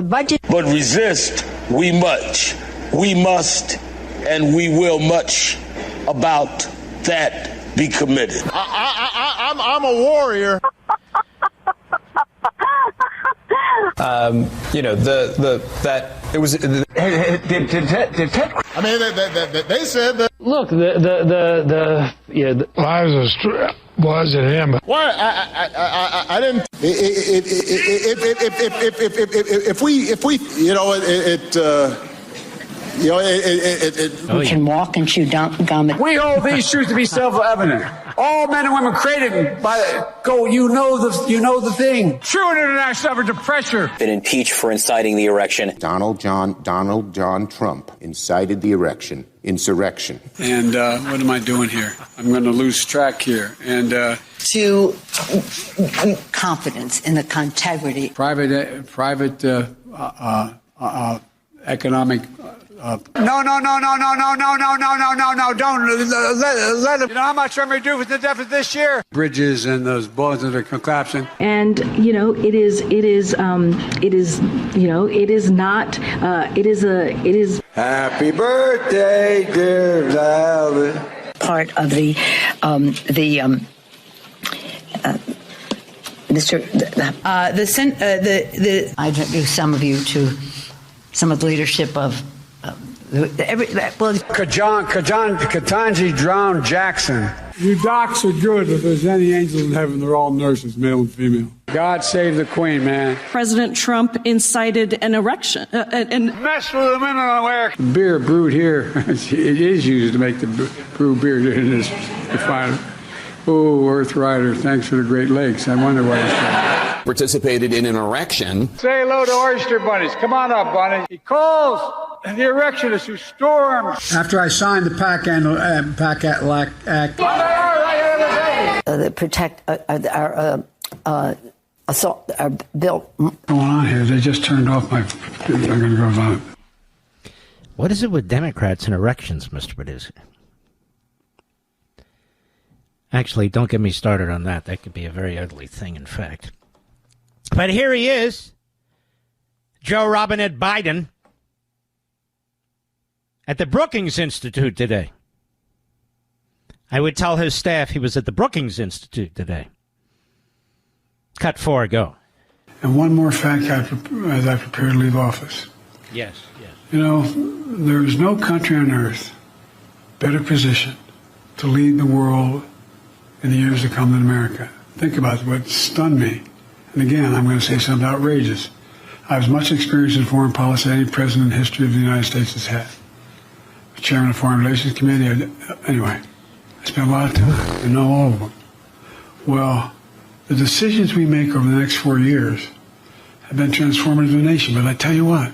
budget. But resist we must, and we will much about that be committed. I'm a warrior. You know, that it was. I mean, they said that. Look, the was it him? Why? I didn't. If we, you know, we can walk and chew gum. We hold these truths to be self-evident. All men and women created by you know the thing. True international effort to pressure. Been impeached for inciting the Donald John Trump incited the insurrection. And what am I doing here? I'm going to lose track here. And to confidence in the integrity. Private economic. No, don't let him. You know how much I'm going to do with the deficit this year? Bridges and those bullets that are collapsing. And, you know, it is Happy birthday, dear Valerie. Part of I introduce some of you to some of the leadership of Ketanji drowned Jackson. You docs are good. If there's any angels in heaven, they're all nurses, male and female. God save the Queen, man. President Trump incited an erection. And mess with the men in America. Beer brewed here, it is used to make the brew beer in this refinery. Oh, Earth Rider, thanks for the Great Lakes. I wonder why it's called. Participated in an erection. Say hello to oyster bunnies. Come on up, bunny. He calls the erectionists who stormed. After I signed the PAC Act. Protect our assault, our bill. What's going on here? They just turned off my. I'm going to go vote. What is it with Democrats and erections, Mr. Producer? Actually, don't get me started on that. That could be a very ugly thing, in fact. But here he is, Joe Robinette Biden, at the Brookings Institute today. I would tell his staff he was at the Brookings Institute today. Cut 4, go. And one more fact as I prepare to leave office. Yes. You know, there is no country on earth better positioned to lead the world in the years to come than America. Think about what stunned me. And again, I'm going to say something outrageous. I have as much experience in foreign policy as any president in history of the United States has had. Chairman of the Foreign Relations Committee. Anyway, I spent a lot of time. I know all of them. Well, the decisions we make over the next 4 years have been transformative to the nation. But I tell you what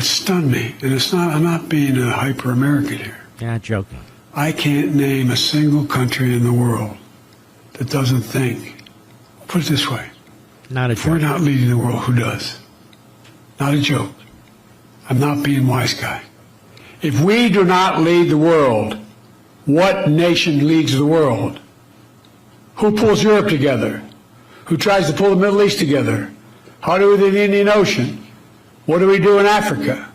stunned me, and I'm not being a hyper-American here. You're not joking. I can't name a single country in the world that doesn't think. Put it this way. Not a joke. If we're not leading the world, who does? Not a joke. I'm not being wise guy. If we do not lead the world, what nation leads the world? Who pulls Europe together? Who tries to pull the Middle East together? How do we do the Indian Ocean? What do we do in Africa?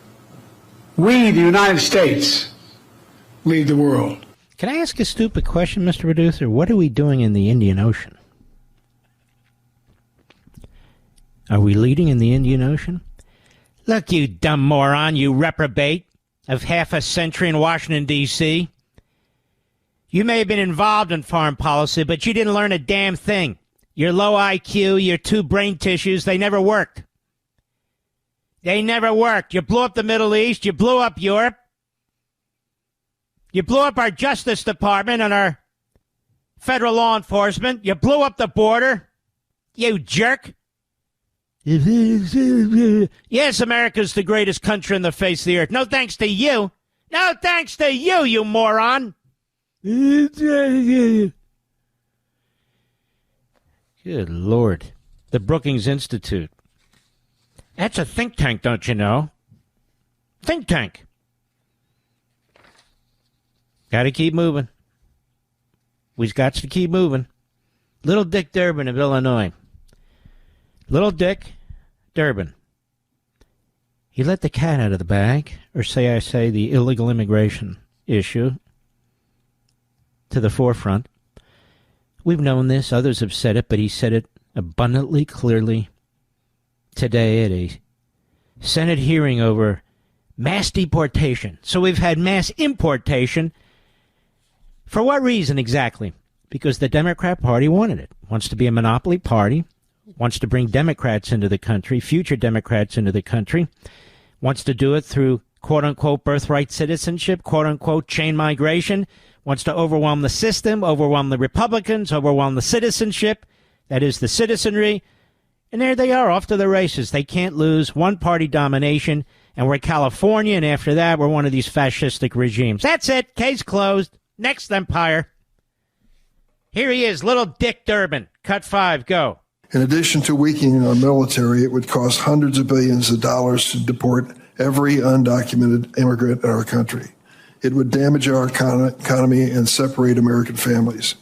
We, the United States, lead the world. Can I ask a stupid question, Mr. Producer? What are we doing in the Indian Ocean? Are we leading in the Indian Ocean? Look, you dumb moron, you reprobate of half a century in Washington, D.C. You may have been involved in foreign policy, but you didn't learn a damn thing. Your low IQ, your 2 brain tissues, they never worked. They never worked. You blew up the Middle East. You blew up Europe. You blew up our Justice Department and our federal law enforcement. You blew up the border. You jerk. Yes, America's the greatest country on the face of the earth. No thanks to you. No thanks to you, you moron. Good Lord. The Brookings Institute. That's a think tank, don't you know? Think tank. Got to keep moving. We've got to keep moving. Little Dick Durbin of Illinois. Little Dick Durbin. He let the cat out of the bag, or the illegal immigration issue, to the forefront. We've known this. Others have said it, but he said it abundantly clearly today at a Senate hearing over mass deportation. So we've had mass importation. For what reason exactly? Because the Democrat Party wanted it. Wants to be a monopoly party. Wants to bring Democrats into the country, future Democrats into the country. Wants to do it through quote-unquote birthright citizenship, quote-unquote chain migration. Wants to overwhelm the system, overwhelm the Republicans, overwhelm the citizenship. That is the citizenry. And there they are, off to the races. They can't lose. One-party domination. And we're California, and after that, we're one of these fascistic regimes. That's it. Case closed. Next empire. Here he is, little Dick Durbin. Cut 5, go. In addition to weakening our military, it would cost hundreds of billions of dollars to deport every undocumented immigrant in our country. It would damage our economy and separate American families.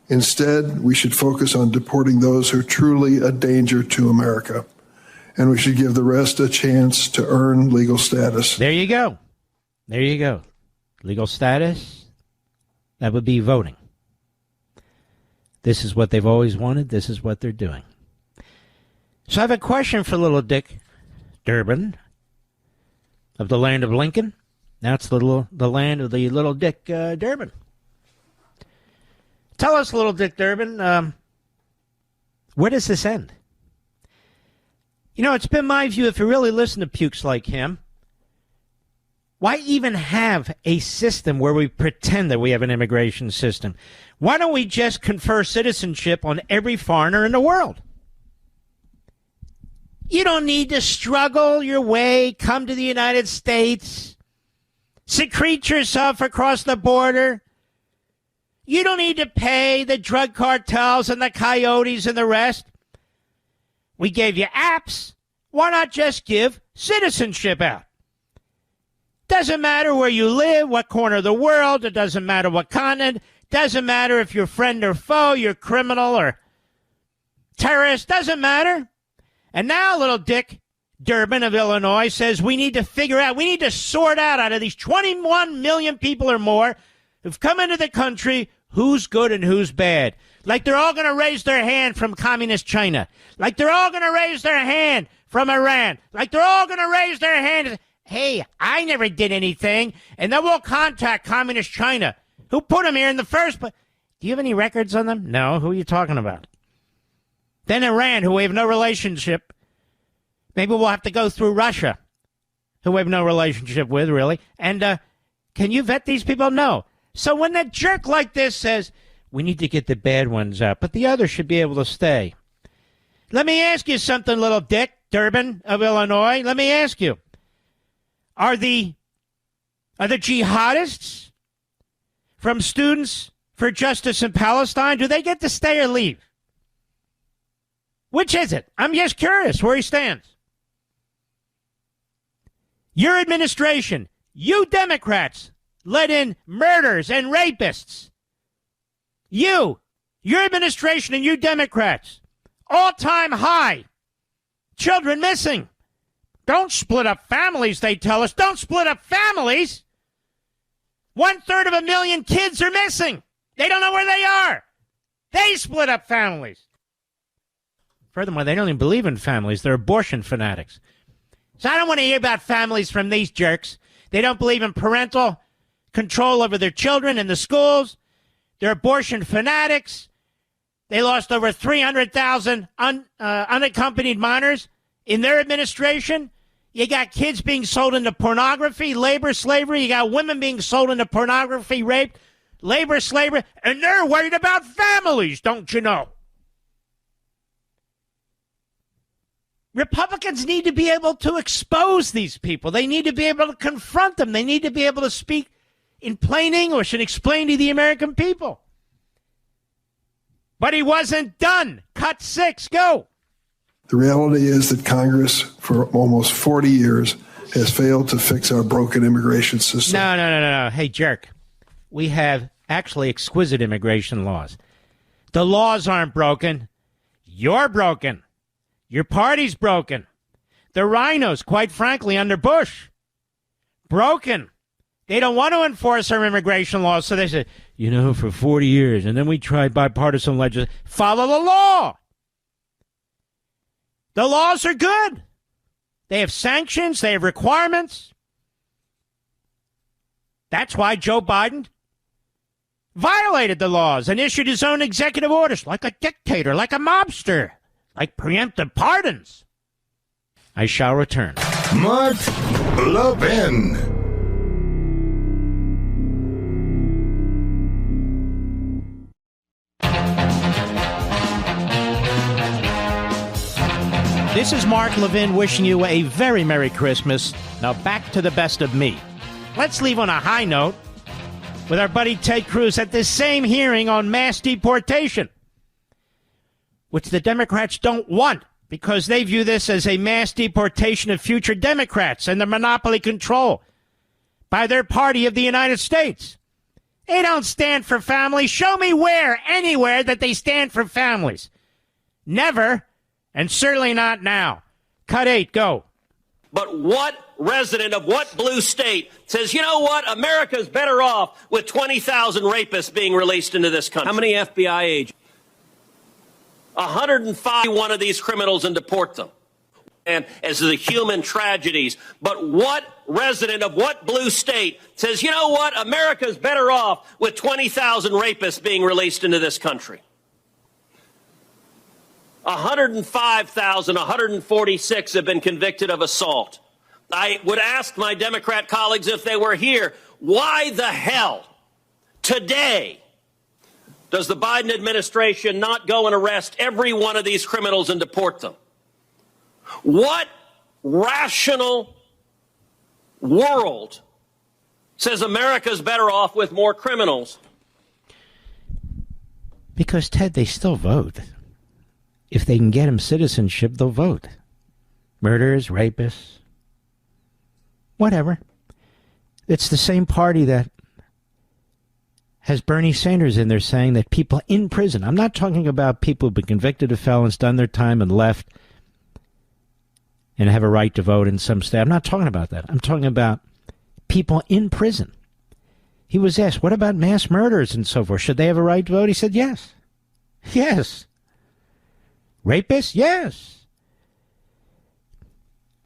Instead, we should focus on deporting those who are truly a danger to America, and we should give the rest a chance to earn legal status. There you go. There you go. Legal status, that would be voting. This is what they've always wanted. This is what they're doing. So I have a question for little Dick Durbin of the land of Lincoln. Now it's the land of the little Dick Durbin. Tell us, little Dick Durbin, where does this end? You know, it's been my view, if you really listen to pukes like him, why even have a system where we pretend that we have an immigration system? Why don't we just confer citizenship on every foreigner in the world? You don't need to struggle your way, come to the United States, secrete yourself across the border. You don't need to pay the drug cartels and the coyotes and the rest. We gave you apps. Why not just give citizenship out? Doesn't matter where you live, what corner of the world. It doesn't matter what continent. Doesn't matter if you're friend or foe, you're criminal or terrorist. Doesn't matter. And now little Dick Durbin of Illinois says we need to sort out of these 21 million people or more who've come into the country, who's good and who's bad. Like they're all going to raise their hand from communist China. Like they're all going to raise their hand from Iran. Like they're all going to raise their hand and say, hey, I never did anything. And then we'll contact communist China. Who put them here in the first place? Do you have any records on them? No. Who are you talking about? Then Iran, who we have no relationship. Maybe we'll have to go through Russia, who we have no relationship with, really. And can you vet these people? No. So when that jerk like this says, we need to get the bad ones out, but the others should be able to stay. Let me ask you something, little Dick Durbin of Illinois. Let me ask you. Are the jihadists from Students for Justice in Palestine, do they get to stay or leave? Which is it? I'm just curious where he stands. Your administration, you Democrats, let in murderers and rapists. Your administration and you Democrats, all-time high. Children missing. Don't split up families, they tell us. Don't split up families. 1/3 of a million kids are missing. They don't know where they are. They split up families. Furthermore, they don't even believe in families. They're abortion fanatics. So I don't want to hear about families from these jerks. They don't believe in parental control over their children in the schools. They're abortion fanatics. They lost over 300,000 unaccompanied minors in their administration. You got kids being sold into pornography, labor, slavery. You got women being sold into pornography, rape, labor, slavery. And they're worried about families, don't you know? Republicans need to be able to expose these people. They need to be able to confront them. They need to be able to speak in plain English and explain to the American people. But he wasn't done. Cut 6, go. The reality is that Congress, for almost 40 years, has failed to fix our broken immigration system. No. Hey, jerk. We have actually exquisite immigration laws. The laws aren't broken. You're broken. Your party's broken. The rhinos, quite frankly, under Bush, broken. They don't want to enforce our immigration laws, so they say, for 40 years, and then we tried bipartisan legislation. Follow the law. The laws are good. They have sanctions. They have requirements. That's why Joe Biden violated the laws and issued his own executive orders like a dictator, like a mobster, like preemptive pardons. I shall return. Mark Levin. This is Mark Levin wishing you a very Merry Christmas. Now back to the best of me. Let's leave on a high note with our buddy Ted Cruz at this same hearing on mass deportation, which the Democrats don't want because they view this as a mass deportation of future Democrats and the monopoly control by their party of the United States. They don't stand for families. Show me anywhere that they stand for families. Never. And certainly not now. Cut 8, go. But what resident of what blue state says, you know what, America's better off with 20,000 rapists being released into this country? How many FBI agents? 105 one of these criminals and deport them. And as the human tragedies. But what resident of what blue state says, you know what, America's better off with 20,000 rapists being released into this country? 105,146 have been convicted of assault. I would ask my Democrat colleagues if they were here, why the hell today does the Biden administration not go and arrest every one of these criminals and deport them? What rational world says America's better off with more criminals? Because, Ted, they still vote. If they can get him citizenship, they'll vote. Murderers, rapists, whatever. It's the same party that has Bernie Sanders in there saying that people in prison, I'm not talking about people who've been convicted of felons, done their time and left and have a right to vote in some state. I'm not talking about that. I'm talking about people in prison. He was asked, what about mass murderers and so forth? Should they have a right to vote? He said, yes. Yes. Rapists? Yes.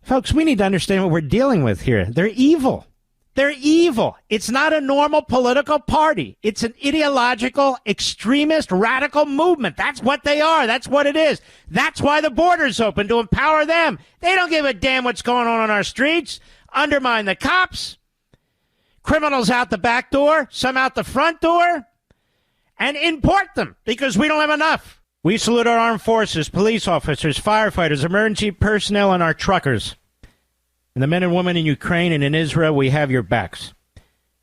Folks, we need to understand what we're dealing with here. They're evil. They're evil. It's not a normal political party. It's an ideological, extremist, radical movement. That's what they are. That's what it is. That's why the border's open, to empower them. They don't give a damn what's going on our streets. Undermine the cops. Criminals out the back door, some out the front door, and import them because we don't have enough. We salute our armed forces, police officers, firefighters, emergency personnel, and our truckers. And the men and women in Ukraine and in Israel, we have your backs.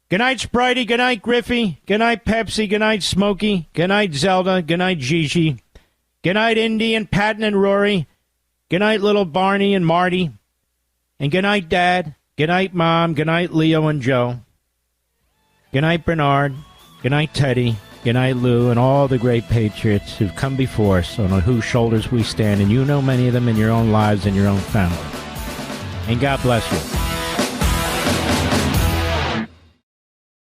Good night, Spritey. Good night, Griffey. Good night, Pepsi. Good night, Smokey. Good night, Zelda. Good night, Gigi. Good night, Indy and Patton and Rory. Good night, little Barney and Marty. And good night, Dad. Good night, Mom. Good night, Leo and Joe. Good night, Bernard. Good night, Teddy. Good night, Lou, and all the great patriots who've come before us, on whose shoulders we stand, and you know many of them in your own lives and your own family. And God bless you.